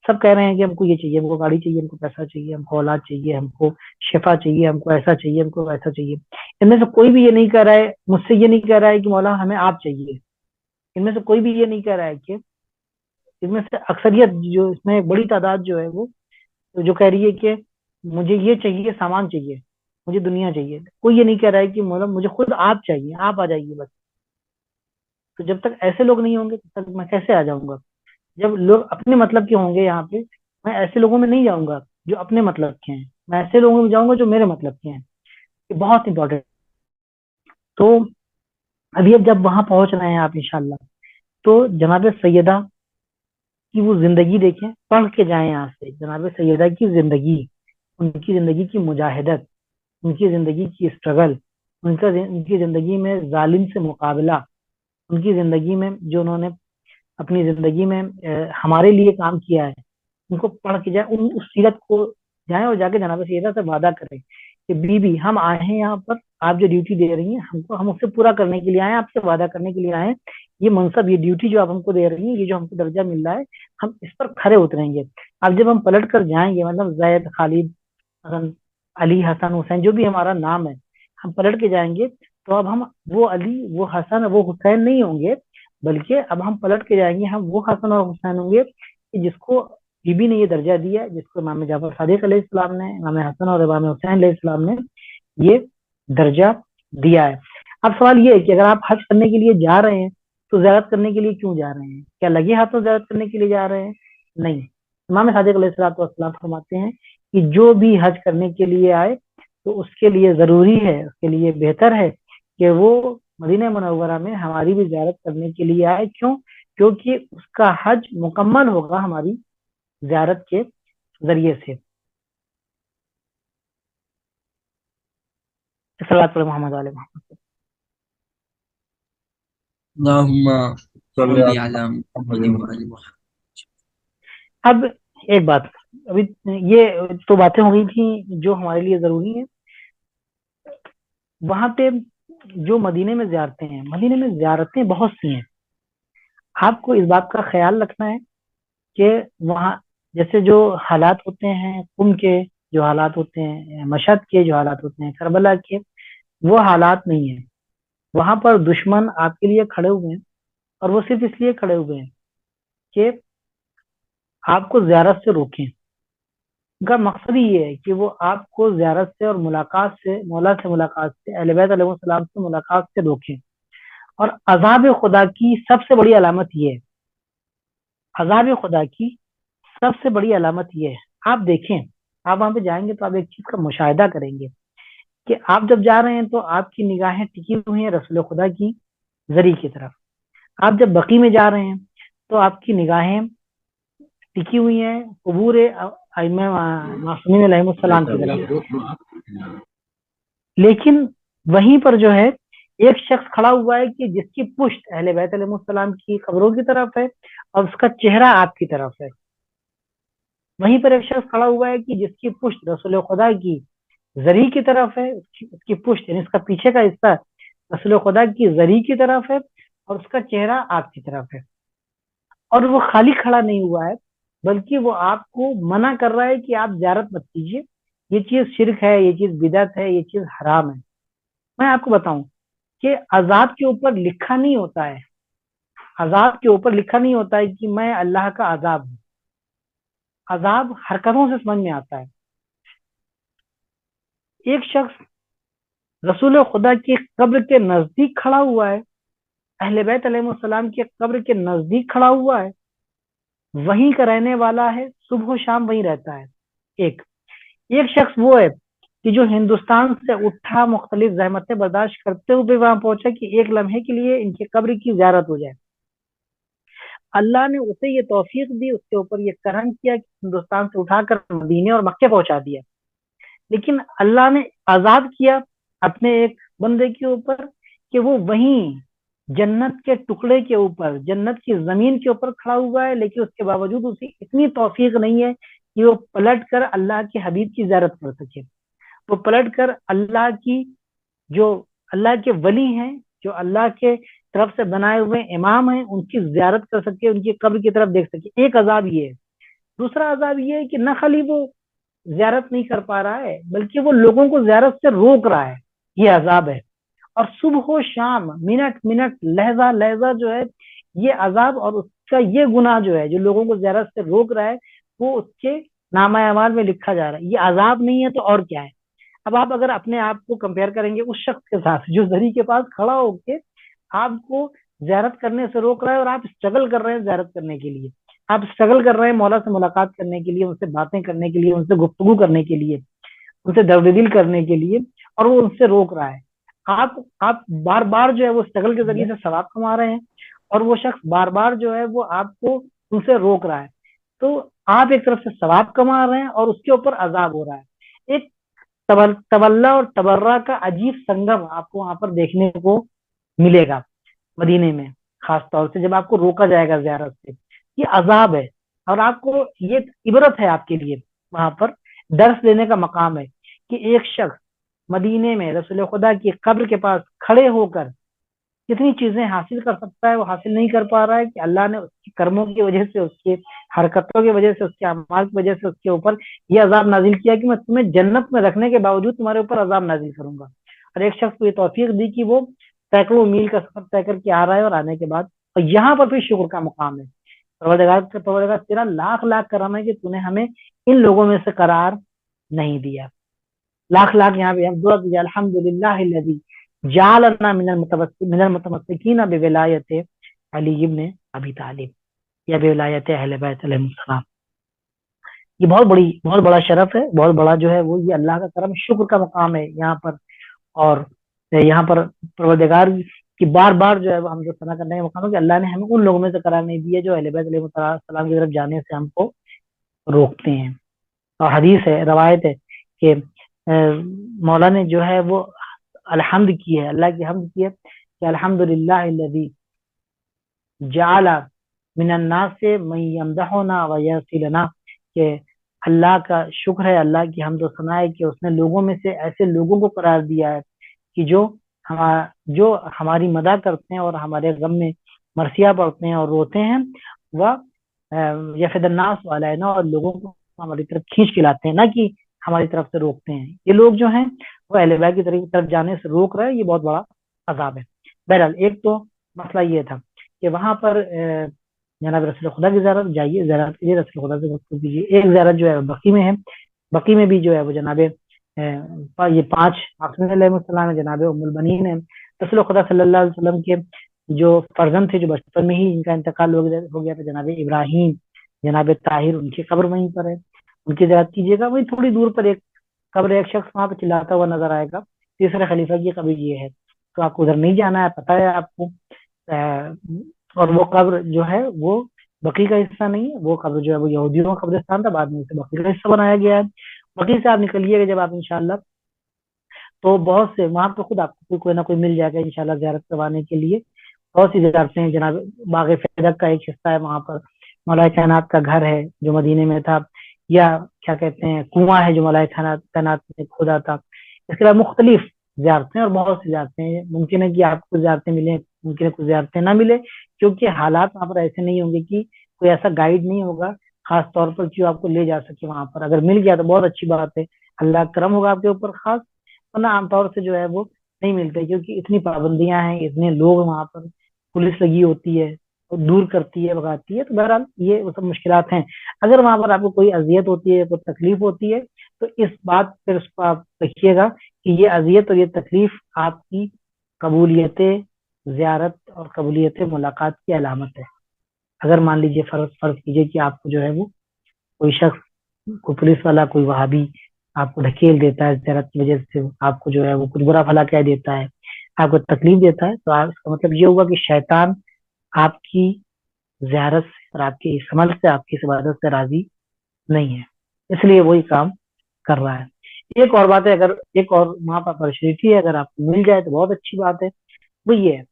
سب کہہ رہے ہیں کہ ہم کو یہ چاہیے، ہم کو گاڑی چاہیے، ہم کو پیسہ چاہیے، ہم کو اولاد چاہیے، ہم کو شفا چاہیے، ہم کو ایسا چاہیے، ہم کو ویسا چاہیے. ان میں سے کوئی بھی یہ نہیں کہہ رہا ہے، مجھ سے یہ نہیں کہہ رہا ہے کہ مولا ہمیں آپ چاہیے. ان میں سے کوئی بھی یہ نہیں کہہ رہا ہے کہ، ان میں سے اکثریت جو اس میں ایک بڑی تعداد جو ہے وہ جو کہہ رہی ہے کہ مجھے یہ چاہیے، سامان چاہیے، مجھے دنیا چاہیے. کوئی یہ نہیں کہہ رہا ہے کہ مولا مجھے خود آپ چاہیے، آپ آ جائیے بس. تو جب تک ایسے لوگ نہیں ہوں گے تب تک میں کیسے آ جاؤں گا؟ جب لوگ اپنے مطلب کے ہوں گے یہاں پہ، میں ایسے لوگوں میں نہیں جاؤں گا جو اپنے مطلب کے ہیں، میں ایسے لوگوں میں جاؤں گا جو میرے مطلب کے ہیں. یہ بہت امپورٹنٹ. تو ابھی اب جب وہاں پہنچ رہے ہیں آپ انشاءاللہ، تو جناب سیدہ کی وہ زندگی دیکھیں، پڑھ کے جائیں یہاں سے جناب سیدہ کی زندگی، ان کی زندگی کی مجاہدت، ان کی زندگی کی اسٹرگل، ان کی زندگی میں ظالم سے مقابلہ، ان کی زندگی میں جو انہوں نے اپنی زندگی میں ہمارے لیے کام کیا ہے، ان کو پڑھ کے جائیں، اس سیرت کو جائیں اور جا کے جناب سیدہ سے وعدہ کریں کہ بی ہم آئے ہیں یہاں پر، آپ جو ڈیوٹی دے رہی ہیں ہم کو، ہم اسے پورا کرنے کے لیے آئے ہیں، آپ سے وعدہ کرنے کے لیے آئے ہیں. یہ منصب، یہ ڈیوٹی جو آپ ہم کو دے رہی ہیں، یہ جو ہم کو درجہ مل رہا ہے، ہم اس پر کھڑے اتریں گے. اب جب ہم پلٹ کر جائیں گے، مطلب زید، خالد، حسن، علی، حسن، حسین، جو بھی ہمارا نام ہے، ہم پلٹ کے جائیں گے تو اب ہم وہ علی، وہ حسن، وہ حسین نہیں ہوں گے، بلکہ اب ہم پلٹ کے جائیں گے، ہم وہ حسن اور حسین ہوں گے کہ جس کو بی بی نے یہ درجہ دیا ہے، جس کو امام جعفر صادق علیہ السلام نے، امام حسن اور امام حسین علیہ السلام نے یہ درجہ دیا ہے. اب سوال یہ ہے کہ اگر آپ حج کرنے کے لیے جا رہے ہیں تو زیارت کرنے کے لیے کیوں جا رہے ہیں؟ کیا لگے ہاتھوں زیارت کرنے کے لیے جا رہے ہیں؟ نہیں. امام صادق علیہ السلام فرماتے ہیں کہ جو بھی حج کرنے کے لیے آئے تو اس کے لیے ضروری ہے، اس کے لیے بہتر ہے کہ وہ مدینہ منورہ میں ہماری بھی زیارت کرنے کے لیے آئے. کیوں؟ کیونکہ اس کا حج مکمل ہوگا ہماری زیارت کے ذریعے سے. صلوات پر محمد علیہ محمد. اللہم صلی صلی اللہ علی محمد علیہ وعلی محمد. اب ایک بات، ابھی یہ تو باتیں ہو گئی تھیں جو ہمارے لیے ضروری ہیں. وہاں پہ جو مدینے میں زیارتیں ہیں، مدینے میں زیارتیں بہت سی ہیں. آپ کو اس بات کا خیال رکھنا ہے کہ وہاں جیسے جو حالات ہوتے ہیں، قم کے جو حالات ہوتے ہیں، مشہد کے جو حالات ہوتے ہیں، کربلا کے، وہ حالات نہیں ہیں. وہاں پر دشمن آپ کے لیے کھڑے ہوئے ہیں، اور وہ صرف اس لیے کھڑے ہوئے ہیں کہ آپ کو زیارت سے روکیں. ان کا مقصد ہی یہ ہے کہ وہ آپ کو زیارت سے اور ملاقات سے، مولا سے ملاقات سے، اہل بیت علیہ السلام سے ملاقات سے روکیں. اور عذاب خدا کی سب سے بڑی علامت یہ ہے، عذاب خدا کی سب سے بڑی علامت یہ ہے، آپ دیکھیں، آپ وہاں پہ جائیں گے تو آپ ایک چیز کا مشاہدہ کریں گے کہ آپ جب جا رہے ہیں تو آپ کی نگاہیں ٹکی ہوئی ہیں رسول خدا کی زری کی طرف. آپ جب بقی میں جا رہے ہیں تو آپ کی نگاہیں ٹکی ہوئی ہیں قبور ائمہ معصومین علیہ السلام کی طرف. لیکن وہیں پر جو ہے ایک شخص کھڑا ہوا ہے کہ جس کی پشت اہل بیت علیہ السلام کی قبروں کی طرف ہے اور اس کا چہرہ آپ کی طرف ہے. وہیں پر ایک شخص کھڑا ہوا ہے کہ جس کی پشت رسول خدا کی زری کی طرف ہے، اس کی پشت یعنی اس کا پیچھے کا حصہ رسول خدا کی زری کی طرف ہے اور اس کا چہرہ آپ کی طرف ہے. اور وہ خالی کھڑا نہیں ہوا ہے بلکہ وہ آپ کو منع کر رہا ہے کہ آپ زیارت مت کیجیے، یہ چیز شرک ہے، یہ چیز بدعت ہے، یہ چیز حرام ہے. میں آپ کو بتاؤں کہ عذاب کے اوپر لکھا نہیں ہوتا ہے، عذاب کے اوپر لکھا نہیں ہوتا ہے کہ میں اللہ کا عذاب ہوں. عذاب حرکتوں سے سمجھ میں آتا ہے. ایک شخص رسول خدا کی قبر کے نزدیک کھڑا ہوا ہے، اہل بیت علیہ السلام کی قبر کے نزدیک کھڑا ہوا ہے، وہیں کا رہنے والا ہے، صبح و شام وہیں رہتا ہے. ایک شخص وہ ہے کہ جو ہندوستان سے اٹھا، مختلف زحمتیں برداشت کرتے ہوئے وہاں پہنچا کہ ایک لمحے کے لیے ان کی قبر کی زیارت ہو جائے. اللہ نے اسے یہ توفیق دی، اس کے اوپر یہ کرم کیا کہ ہندوستان سے اٹھا کر مدینے اور مکے پہنچا دیا. لیکن اللہ نے آزاد کیا اپنے ایک بندے کے اوپر کہ وہ وہیں جنت کے ٹکڑے کے اوپر، جنت کی زمین کے اوپر کھڑا ہوا ہے، لیکن اس کے باوجود اسے اتنی توفیق نہیں ہے کہ وہ پلٹ کر اللہ کے حبیب کی زیارت کر سکے. وہ پلٹ کر اللہ کی، جو اللہ کے ولی ہیں، جو اللہ کے طرف سے بنائے ہوئے امام ہیں، ان کی زیارت کر سکے، ان کی قبر کی طرف دیکھ سکے. ایک عذاب یہ ہے. دوسرا عذاب یہ ہے کہ نہ خالی وہ زیارت نہیں کر پا رہا ہے بلکہ وہ لوگوں کو زیارت سے روک رہا ہے. یہ عذاب ہے. اور صبح و شام، منٹ منٹ، لہجہ لہجہ جو ہے یہ عذاب، اور اس کا یہ گناہ جو ہے جو لوگوں کو زیارت سے روک رہا ہے وہ اس کے نامہ اعمال میں لکھا جا رہا ہے. یہ عذاب نہیں ہے تو اور کیا ہے؟ اب آپ اگر اپنے آپ کو کمپیئر کریں گے اس شخص کے ساتھ جو زری کے پاس کھڑا ہو کے آپ کو زیارت کرنے سے روک رہا ہے، اور آپ اسٹرگل کر رہے ہیں زیارت کرنے کے لیے، آپ اسٹرگل کر رہے ہیں مولا سے ملاقات کرنے کے لیے، ان سے باتیں کرنے کے لیے، ان سے گفتگو کرنے کے لیے، ان سے درد دل کرنے کے لیے، اور وہ ان سے روک رہا ہے۔ آپ آپ بار بار جو ہے وہ اسٹرگل کے ذریعے سے ثواب کما رہے ہیں، اور وہ شخص بار بار جو ہے وہ آپ کو ان سے روک رہا ہے، تو آپ ایک طرف سے ثواب کما رہے ہیں اور اس کے اوپر عذاب ہو رہا ہے۔ ایک طلّہ اور تبرہ کا عجیب سنگم آپ کو وہاں پر دیکھنے کو ملے گا مدینے میں، خاص طور سے جب آپ کو روکا جائے گا زیارت سے۔ یہ عذاب ہے، اور آپ کو یہ عبرت ہے آپ کے لیے، وہاں پر درس لینے کا مقام ہے کہ ایک شخص مدینے میں رسول خدا کی قبر کے پاس کھڑے ہو کر کتنی چیزیں حاصل کر سکتا ہے، وہ حاصل نہیں کر پا رہا ہے، کہ اللہ نے اس کی کرموں کی وجہ سے، اس کے حرکتوں کی وجہ سے، اس کے اعمال کی وجہ سے اس کے اوپر یہ عذاب نازل کیا کہ میں تمہیں جنت میں رکھنے کے باوجود تمہارے اوپر عذاب نازل کروں گا۔ اور ایک شخص کو یہ توفیق دی کہ وہ سینکڑوں میل کا سفر طے کر کے آ رہا ہے، اور آنے کے بعد اور یہاں پر بھی شکر کا مقام ہے۔ پروردگار تیرا لاکھ لاکھ کرم ہے کہ تو نے ہمیں ان لوگوں میں سے قرار نہیں دیا۔ لاکھ لاکھ یہاں پہ ہم دعا کیجیے، الحمدللہ الذی جعلنا من المتمسکین بولایت علی ابن ابی طالب، یا بولایت اہل بیت علیہ السلام۔ یہ بہت بڑا شرف ہے، بہت بڑا جو ہے وہ یہ اللہ کا کرم، شکر کا مقام ہے یہاں پر۔ اور یہاں پر پروردگار کی بار بار جو ہے وہ ہم جو ثنا کرنے کا مقام ہے کہ اللہ نے ہمیں ان لوگوں میں سے قرار نہیں دیا جو اہل بیت علیہ السلام کی طرف جانے سے ہم کو روکتے ہیں۔ اور حدیث ہے، روایت ہے کہ مولا نے جو ہے وہ الحمد کی ہے، اللہ کی حمد کی ہے کہ الحمدللہ الذی جعل من الناس من یمدحنا ویصلنا، کہ اللہ کا شکر ہے، اللہ کی حمد و ثنا ہے کہ اس نے لوگوں میں سے ایسے لوگوں کو قرار دیا ہے کہ جو ہماری مدح کرتے ہیں اور ہمارے غم میں مرثیہ پڑھتے ہیں اور روتے ہیں، وہ یفد الناس علینا، اور لوگوں کو ہماری طرف کھینچ کے لاتے ہیں، نہ کہ ہماری طرف سے روکتے ہیں۔ یہ لوگ جو ہیں وہ اہل بیت کی طرف جانے سے روک رہے ہیں، یہ بہت بڑا عذاب ہے۔ بہرحال ایک تو مسئلہ یہ تھا کہ وہاں پر جناب رسول خدا کی زیارت جائیے، زیارت کیجیے، رسول خدا سے گفتگو کیجیے۔ ایک زیارت جو ہے بقی میں ہے، بقی میں بھی جو ہے وہ جناب یہ 5 آقا علیہ السلام، جناب ام البنین ہے، رسول خدا صلی اللہ علیہ وسلم کے جو فرزند تھے، جو بچپن میں ہی ان کا انتقال ہو گیا تھا، جناب ابراہیم، جناب طاہر، ان کی قبر وہیں پر ہے، ان کی زیارت کیجیے گا۔ وہیں تھوڑی دور پر ایک قبر، ایک شخص وہاں پہ چلاتا ہوا نظر آئے گا، تیسرے خلیفہ کی قبر یہ ہے، تو آپ کو ادھر نہیں جانا ہے، پتہ ہے آپ کو۔ اور وہ قبر جو ہے وہ بقی کا حصہ نہیں ہے، وہ قبر جو ہے وہ یہودیوں کا قبرستان تھا، بعد میں اسے بقی کا حصہ بنایا گیا ہے۔ بقی سے آپ نکلیے گا جب آپ انشاءاللہ، تو بہت سے وہاں پہ خود آپ کو کوئی نہ کوئی مل جائے گا انشاءاللہ زیارت کروانے کے لیے۔ بہت سی زیارتیں ہیں، جناب باغ فیدق کا ایک حصہ ہے، وہاں پر مولا کائنات کا گھر ہے جو مدینے میں تھا، یا کیا کہتے ہیں کنواں ہے جو مولا کائنات نے کھودا تھا۔ اس کے علاوہ مختلف زیارتیں اور بہت سی زیارتیں ہیں، ممکن ہے کہ آپ کو زیارتیں ملیں، ممکن ہے کچھ زیارتیں نہ ملے، کیونکہ حالات وہاں پر ایسے نہیں ہوں گے کہ کوئی ایسا گائیڈ نہیں ہوگا خاص طور پر کہ آپ کو لے جا سکے وہاں پر۔ اگر مل گیا تو بہت اچھی بات ہے، اللہ کرم ہوگا آپ کے اوپر خاص، ورنہ عام طور سے جو ہے وہ نہیں ملتے، کیونکہ اتنی پابندیاں ہیں، اتنے لوگ وہاں پر، پولیس لگی ہوتی ہے، دور کرتی ہے، بھگاتی ہے، تو بہرحال یہ وہ سب مشکلات ہیں۔ اگر وہاں پر آپ کو کوئی اذیت ہوتی ہے، کوئی تکلیف ہوتی ہے، تو اس بات پھر اس کو آپ رکھیے گا کہ یہ اذیت اور یہ تکلیف آپ کی قبولیت زیارت اور قبولیت ملاقات کی علامت ہے۔ اگر مان لیجیے فرض کیجیے کہ آپ کو جو ہے وہ کوئی شخص، کوئی پولیس والا، کوئی وہابی آپ کو ڈھکیل دیتا ہے زیارت کی وجہ سے، آپ کو جو ہے وہ کچھ برا بھلا کہہ دیتا ہے، آپ کو تکلیف دیتا ہے، تو اس کا مطلب یہ ہوگا کہ شیطان آپ کی زیارت سے اور آپ کے اس عمل سے، آپ کی اس عبادت سے راضی نہیں ہے، اس لیے وہی کام کر رہا ہے۔ ایک اور بات ہے، اگر ایک اور وہاں پر اپرچونیٹی ہے، اگر آپ کو مل جائے تو بہت اچھی بات ہے، وہ یہ ہے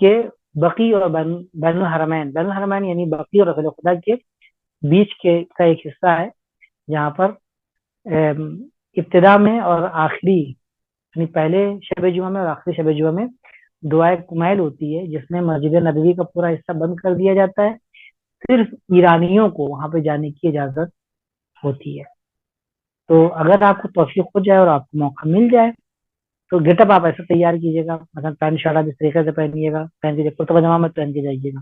کہ بقی اور بین الحرمین یعنی بقی اور رسول خدا کے بیچ کا ایک حصہ ہے، جہاں پر ابتدا میں اور آخری، یعنی پہلے شب جمعہ میں اور آخری شب جمعہ میں دعائے کمیل ہوتی ہے، جس میں مسجد نبوی کا پورا حصہ بند کر دیا جاتا ہے، صرف ایرانیوں کو وہاں پہ جانے کی اجازت ہوتی ہے۔ تو اگر آپ کو توفیق ہو جائے اور آپ کو موقع مل جائے تو گیٹ اپ آپ ایسا تیار کیجیے گا، مثلا پینٹ شرٹ آپ اس طریقے سے پہنیے گا، پہن کے کرتا پاجامہ مت پہن کے جائیے گا،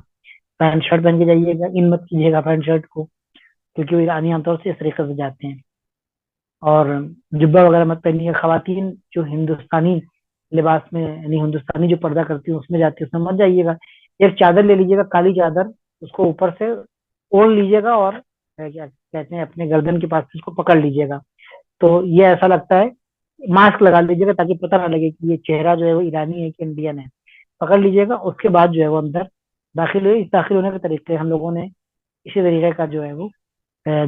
پینٹ شرٹ پہن کے جائیے گا، ان مت کیجیے گا پینٹ شرٹ کو، کیونکہ وہ ایرانی عام طور سے اس طریقے سے جاتے ہیں۔ اور جبہ وغیرہ مت پہنیے، خواتین جو ہندوستانی لباس میں، یعنی ہندوستانی جو پردہ کرتی ہیں اس میں جاتی ہے، اس میں مت جائیے گا، ایک چادر لے لیجیے گا، کالی چادر، اس کو اوپر سے اوڑھ لیجیے گا اور کیا کہتے ہیں اپنے گردن کے پاس اس کو پکڑ لیجیے گا. تو یہ ایسا لگتا ہے، ماسک لگا لیجیے گا تاکہ پتہ نہ لگے کہ یہ چہرہ جو ہے وہ ایرانی ہے کہ انڈین ہے. پکڑ لیجیے گا، اس کے بعد جو ہے وہ اندر داخل ہوئے. اس داخل ہونے کے طریقے ہم لوگوں نے اسی طریقے کا جو ہے وہ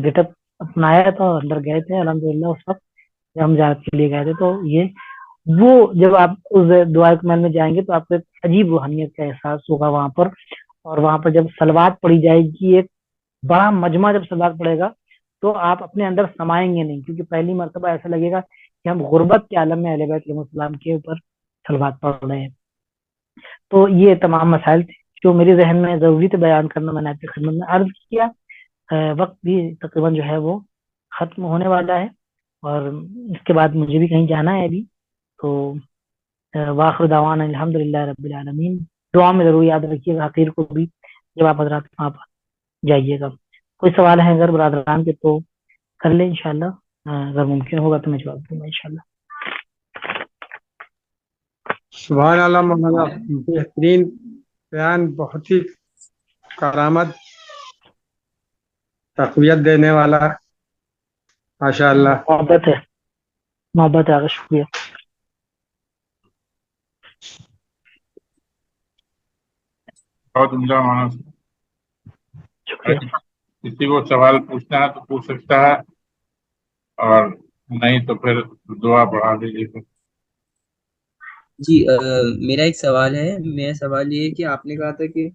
گیٹ اپ اپنایا تھا اور اندر گئے تھے الحمدللہ. اس وقت جب ہم زیارت کے لیے گئے تھے تو یہ وہ جب آپ اس دعا کے محل میں جائیں گے تو آپ کو ایک عجیب روحانیت کا احساس ہوگا وہاں پر. اور وہاں پر جب صلوات پڑھی جائے گی، ایک بڑا مجمع جب صلوات پڑھے گا تو آپ اپنے اندر سمائیں گے نہیں، کیونکہ پہلی مرتبہ ایسا لگے گا کہ ہم غربت کے عالم میں اہل بیت علیہ السلام کے اوپر صلوات پڑھ رہے ہیں. تو یہ تمام مسائل تھے جو میرے ذہن میں ضروری تھے بیان کرنا، میں نے آپ کی خدمت میں عرض کیا. وقت بھی تقریباً جو ہے وہ ختم ہونے والا ہے اور اس کے بعد مجھے بھی کہیں جانا ہے ابھی. تو واخر دعوانا الحمدللہ رب العالمین. دعا میں ضرور یاد رکھیے گا حقیر کو بھی جب آپ حضرات وہاں پر جائیے گا. کوئی سوال ہے اگر برادران کے تو کر لیں انشاءاللہ، اگر ممکن ہوگا تو میں جواب دوں گا انشاءاللہ. سبحان اللہ مولانا، بہترین بیان، بہت ہی کرامت تقویت دینے والا، ماشاء اللہ. محبت ہے، محبت ہے. شکریہ. بہت عمدہ مانا. شکریہ. کسی کو سوال پوچھنا ہے تو پوچھ سکتا ہے، اور نہیں تو پھر دعا پڑھا دیجیے. جی میرا ایک سوال ہے. میرا سوال یہ ہے کہ آپ نے کہا تھا کہ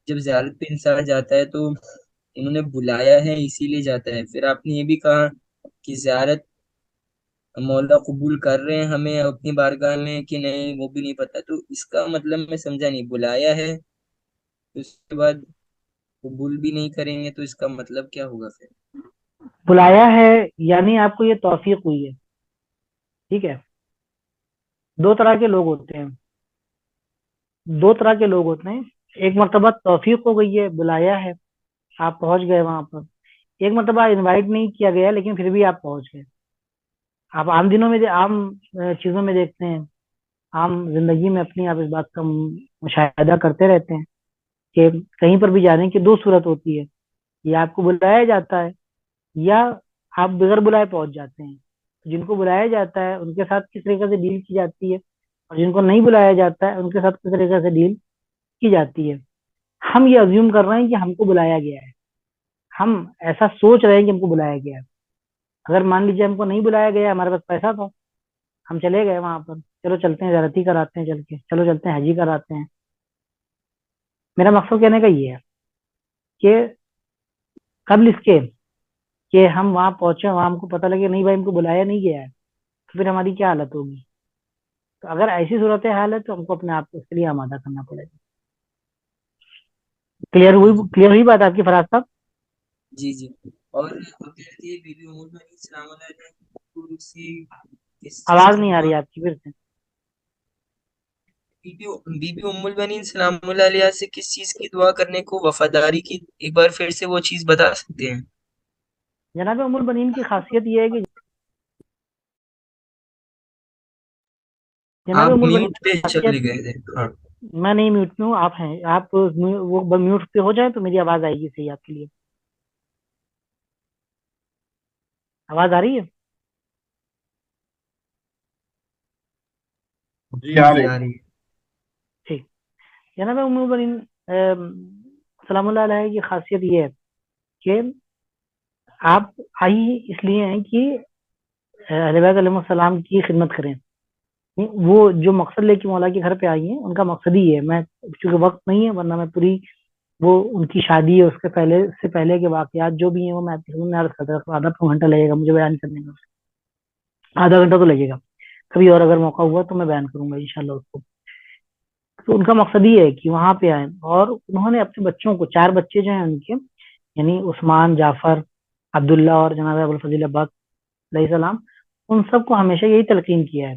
جب زیارت پہ انسان جاتا ہے تو انہوں نے بلایا ہے اسی لیے جاتا ہے. پھر آپ نے یہ بھی کہا کہ زیارت مولا قبول کر رہے ہیں ہمیں اپنی بارگاہ میں کہ نہیں وہ بھی نہیں پتا. تو اس کا مطلب میں سمجھا نہیں. بلایا ہے اس کے بعد قبول بھی نہیں کریں گے تو اس کا مطلب کیا ہوگا پھر؟ بلایا ہے یعنی آپ کو یہ توفیق ہوئی ہے. ٹھیک ہے، دو طرح کے لوگ ہوتے ہیں، دو طرح کے لوگ ہوتے ہیں. ایک مرتبہ توفیق ہو گئی ہے، بلایا ہے، آپ پہنچ گئے وہاں پر. ایک مرتبہ انوائٹ نہیں کیا گیا لیکن پھر بھی آپ پہنچ گئے. آپ عام دنوں میں عام چیزوں میں دیکھتے ہیں، عام زندگی میں اپنی آپ اس بات کا مشاہدہ کرتے رہتے ہیں کہ کہیں پر بھی جانے کی دو صورت ہوتی ہے، یا آپ کو بلایا جاتا ہے یا آپ بغیر بلائے پہنچ جاتے ہیں. جن کو بلایا جاتا ہے ان کے ساتھ کس طریقے سے ڈیل کی جاتی ہے، اور جن کو نہیں بلایا جاتا ہے ان کے ساتھ کس طریقے سے ڈیل کی جاتی ہے. ہم یہ ازیوم کر رہے ہیں کہ ہم کو بلایا گیا ہے، ہم ایسا سوچ رہے ہیں کہ ہم کو بلایا گیا ہے. اگر مان لیجیے ہم کو نہیں بلایا گیا، ہمارے پاس پیسہ تھا، ہم چلے گئے وہاں پر، چلو چلتے ہیں زیارتی کراتے ہیں، چل کے چلو چلتے ہیں حجی کراتے ہیں. میرا مقصد کہنے کا یہ ہے کہ قبل اس کے کہ ہم وہاں پہنچے، وہاں ہم کو پتہ لگے نہیں بھائی ہم کو بلایا نہیں گیا ہے، تو پھر ہماری کیا حالت ہوگی. تو اگر ایسی صورت حال ہے تو ہم کو اپنے آپ کو اس کے لیے آمادہ کرنا پڑے گا. کلیئر ہوئی بات آپ کی فراز صاحب؟ جی جی. اور بی بی ام المؤمنین سلام اللہ علیہ، آواز نہیں آ رہی آپ کی پھر سے. بی بی ام المؤمنین سلام اللہ علیہ سے کس چیز کی دعا کرنے کو، وفاداری کی، ایک بار پھر سے وہ چیز بتا سکتے ہیں؟ جناب ام المؤمنین کی خاصیت یہ ہے کہ جناب آپ ام المؤمنین میوٹ پہ کی چلے خاصیت، گئے تھے. ہاں میں نہیں میوٹ میں ہوں، آپ ہیں، آپ وہ میوٹ پہ ہو جائیں تو میری آواز آئے گی صحیح آپ کے لیے. آواز آ رہی ہے؟ جی آ رہی. آ رہی ہے. ٹھیک. جناب ام المؤمنین سلام اللہ علیہ کی خاصیت یہ ہے کہ آپ آئی اس لیے ہیں کہ اہل بیت علیہ السلام کی خدمت کریں. وہ جو مقصد لے کے مولا کے گھر پہ آئی ہیں ان کا مقصد ہی ہے. میں چونکہ وقت نہیں ہے ورنہ میں پوری وہ ان کی شادی ہے اس کے پہلے سے پہلے کے واقعات جو بھی ہیں وہ میں آپ کے سامنے عرض کرتا ہوں. آدھا پون گھنٹہ لگے گا مجھے بیان کرنے میں، آدھا گھنٹہ تو لگے گا. کبھی اور اگر موقع ہوا تو میں بیان کروں گا انشاءاللہ اس کو. تو ان کا مقصد یہ ہے کہ وہاں پہ آئیں، اور انہوں نے اپنے بچوں کو، 4 بچے جو ہیں ان کے، یعنی عثمان، جعفر، عبداللہ اور جناب ابوالفضل عباس علیہ السلام، ان سب کو ہمیشہ یہی تلقین کیا ہے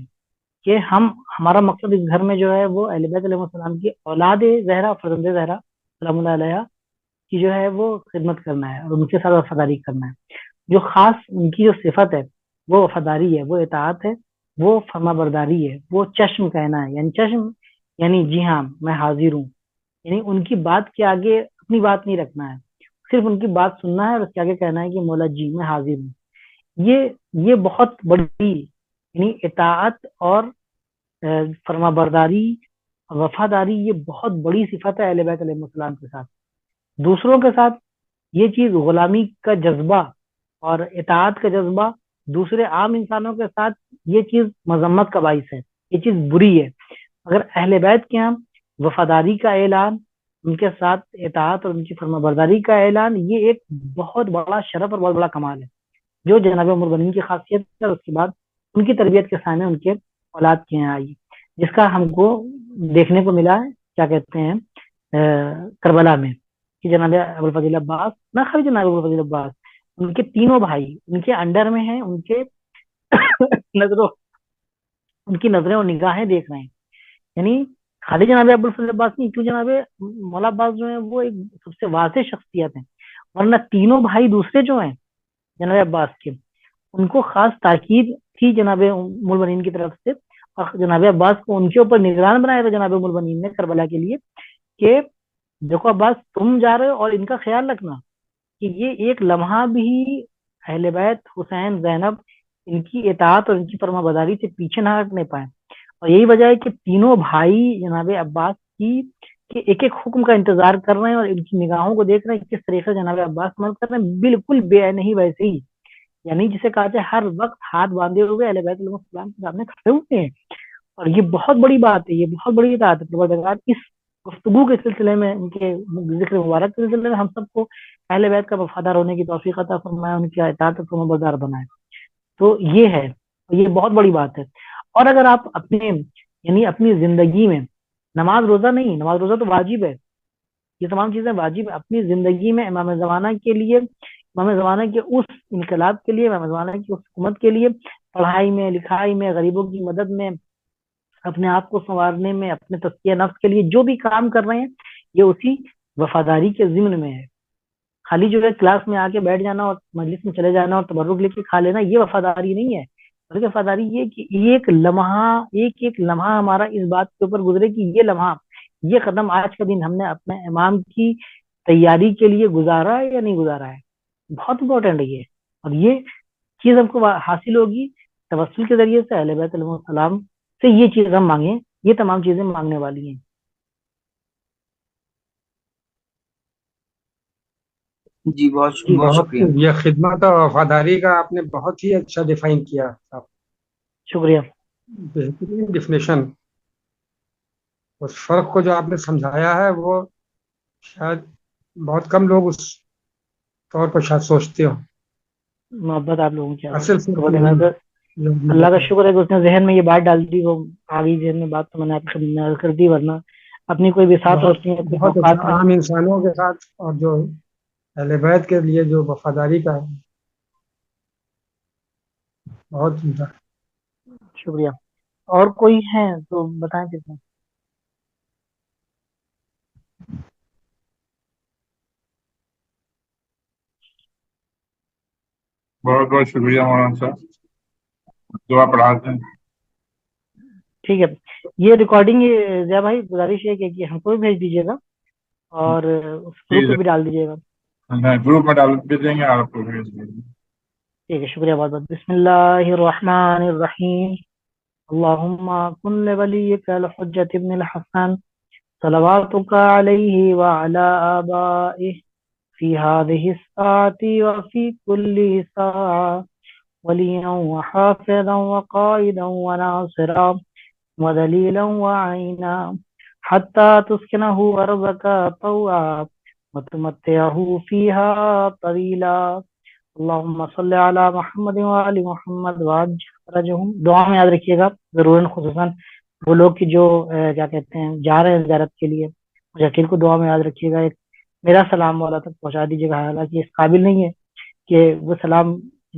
کہ ہمارا مقصد اس گھر میں جو ہے وہ اہل بیت علیہ السلام کی اولاد زہرا، فرزند زہرا سلام اللہ علیہ کی جو ہے وہ خدمت کرنا ہے اور ان کے ساتھ وفاداری کرنا ہے. جو خاص ان کی جو صفت ہے وہ وفاداری ہے، وہ اطاعت ہے، وہ فرما برداری ہے، وہ چشم کہنا ہے. یعنی چشم یعنی جی ہاں میں حاضر ہوں، یعنی ان کی بات کے آگے اپنی بات نہیں رکھنا ہے، صرف ان کی بات سننا ہے اور اس کے آگے کہنا ہے کہ مولا جی میں حاضر ہوں. یہ بہت بڑی یعنی اطاعت اور فرما برداری، وفاداری، یہ بہت بڑی صفت ہے اہل بیت علیہ السلام کے ساتھ. دوسروں کے ساتھ یہ چیز غلامی کا جذبہ اور اطاعت کا جذبہ، دوسرے عام انسانوں کے ساتھ یہ چیز مذمت کا باعث ہے، یہ چیز بری ہے. اگر اہل بیت کے ہم وفاداری کا اعلان، ان کے ساتھ اطاعت اور ان کی فرما برداری کا اعلان، یہ ایک بہت بڑا شرف اور بہت بڑا کمال ہے جو جناب عمر بنین کی خاصیت ہے، اور اس کے بعد ان کی تربیت کے سائے میں ان کے اولاد کے یہاں آئی، جس کا ہم کو دیکھنے کو ملا ہے کیا کہتے ہیں کربلا میں، کہ جناب ابوالفضل عباس، نہ خالی جناب ابوالفضل عباس، ان کے تینوں بھائی ان کے انڈر میں ہیں، ان کے نظروں ان کی نظریں اور نگاہیں دیکھ رہے ہیں. یعنی خالی جناب ابوالفضل عباس نہیں، کیوں جناب مولا عباس جو ہیں وہ ایک سب سے واضح شخصیت ہیں، ورنہ تینوں بھائی دوسرے جو ہیں جناب عباس کے، ان کو خاص تاکید تھی جناب ام المؤمنین کی طرف سے، اور جناب عباس کو ان کے اوپر نگران بنایا تھا جناب ام المؤمنین نے کربلا کے لیے، کہ دیکھو عباس تم جا رہے ہو اور ان کا خیال رکھنا کہ یہ ایک لمحہ بھی اہل بیت حسین زینب ان کی اطاعت اور ان کی فرما برداری سے پیچھے نہ ہٹنے پائے. اور یہی وجہ ہے کہ تینوں بھائی جناب عباس کی کہ ایک ایک حکم کا انتظار کر رہے ہیں اور ان کی نگاہوں کو دیکھ رہے ہیں کس طریقے سے جناب عباس عمل کر رہے ہیں، بالکل بے نہیں ویسے ہی. یعنی جسے کہا جائے ہر وقت ہاتھ باندھے ہوئے اہل بیت علیہ السلام کے سامنے کھڑے ہوئے ہیں. اور یہ بہت بڑی بات ہے، یہ بہت بڑی اطاعت ہے. پروردگار اس گفتگو کے سلسلے میں، ان کے ذکر مبارک کے سلسلے میں ہم سب کو اہل بیت کا وفادار ہونے کی توفیق عطا فرمائے، ان کی اطاعت و بردار بنائے. تو یہ ہے، یہ بہت بڑی بات ہے. اور اگر آپ یعنی اپنی زندگی میں نماز روزہ نہیں، نماز روزہ تو واجب ہے، یہ تمام چیزیں واجب ہے، اپنی زندگی میں امام زمانہ کے لیے، امام زمانہ کے اس انقلاب کے لیے، امام زمانہ کی اس حکومت کے لیے، پڑھائی میں، لکھائی میں، غریبوں کی مدد میں، اپنے آپ کو سنوارنے میں، اپنے تزکیہ نفس کے لیے جو بھی کام کر رہے ہیں، یہ اسی وفاداری کے ضمن میں ہے. خالی جو ہے کلاس میں آ کے بیٹھ جانا اور مجلس میں چلے جانا اور تبرک لے کے کھا لینا، یہ وفاداری نہیں ہے. بلکہ وفاداری یہ کہ ایک لمحہ ہمارا اس بات کے اوپر گزرے کہ یہ لمحہ، یہ قدم، آج کا دن ہم نے اپنے امام کی تیاری کے لیے گزارا ہے یا نہیں گزارا ہے. بہت امپورٹنٹ ہے یہ. اور یہ چیز ہم کو حاصل ہوگی توسل کے ذریعے سے، اہل بیت علیہ السلام سے یہ چیز ہم مانگیں، یہ تمام چیزیں مانگنے والی ہیں. جی بہت جی بہت بہت شکریہ. یہ خدمت اور وفاداری کا آپ نے بہت ہی اچھا ڈیفائن کیا صاحب. شکریہ. بہترین ڈیفینیشن. اس فرق کو جو آپ نے سمجھایا ہے وہ شاید بہت کم لوگ اس طور پر شاید سوچتے ہو. محبت آپ لوگوں کی اصل فرق یہی ہے. جو آپ نے اللہ کا بتایا. شکر ہے کہ اس نے ذہن میں یہ بات ڈال دی، وہ آگئی ذہن میں بات، تو میں نے آپ کو کر دی، ورنہ اپنی کوئی بساط بہت روشنی، اپنی بہت اوقات اچھا. نہیں. عام انسانوں کے ساتھ اور جو اہل بیت کے لیے جو وفاداری کا ہے، بہت عمدہ. شکریہ. اور کوئی ہے تو بتائیں کتنا. بہت بہت شکریہ مولانا صاحب، دعا پڑھاتے ہیں. ٹھیک ہے، یہ ریکارڈنگ ضیاء بھائی گزارش ہے کہ ہم کو بھی بھیج دیجیے گا اور اس گروپ ٹھیک پہ بھی ڈال دیجیے گا. ہے، گروپ میں ڈال بھی دیں گے اور آپ کو بھیج دیں گے. ٹھیک ہے، شکریہ بہت بہت. بسم اللہ الرحمن الرحیم. اللہم کن لولیک الحجۃ ابن الحسن صلواتک علیہ وعلی آبائہ فی هذه الساعة وفی کل ساعة ولیا وحافظا وقائدا وناصرا ودلیلا وعینا حتى تسکنه أرضك طوعا وتمتعه فيها طویلا. اللهم صل على محمد وآل محمد وعجل فرجهم. دعا میں یاد رکھیے گا ضرور، خصوصاً وہ لوگ کی جو کیا کہتے ہیں جا رہے ہیں زیارت کے لیے، یقین کو دعا میں یاد رکھیے گا. ایک میرا سلام والا تک پہنچا دیجیے گا، حالانکہ اس قابل نہیں ہے کہ وہ سلام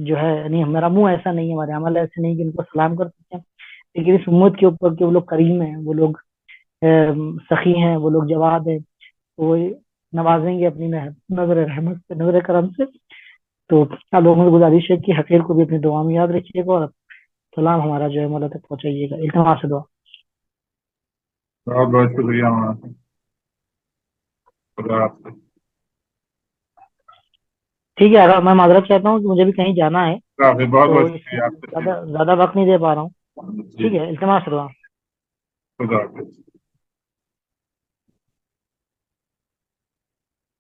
جو ہے، یعنی ہمارا منہ ایسا نہیں ہے، ہمارے عمل ایسے نہیں کہ ان کو سلام کر سکیں، لیکن اس امت کے اوپر کہ وہ لوگ کریم ہیں، وہ لوگ سخی ہیں، وہ لوگ جواد ہیں، وہ نوازیں گے اپنی نظر رحمت سے، نظر کرم سے. تو آپ لوگوں سے گزارش ہے کہ حقیر کو بھی اپنی دعا میں یاد رکھیے گا اور سلام ہمارا جو ہے مولا تک پہنچائیے گا. التماس سے دعا. بہت بہت شکریہ مولانا صاحب. خدا حافظ. ٹھیک ہے، میں معذرت چاہتا ہوں کہ مجھے بھی کہیں جانا ہے، خدا حافظ. بہت تو بہت اس شکریہ آپ سے. زیادہ وقت نہیں دے پا رہا ہوں. جی ٹھیک ہے، التماس دعا. خدا حافظ.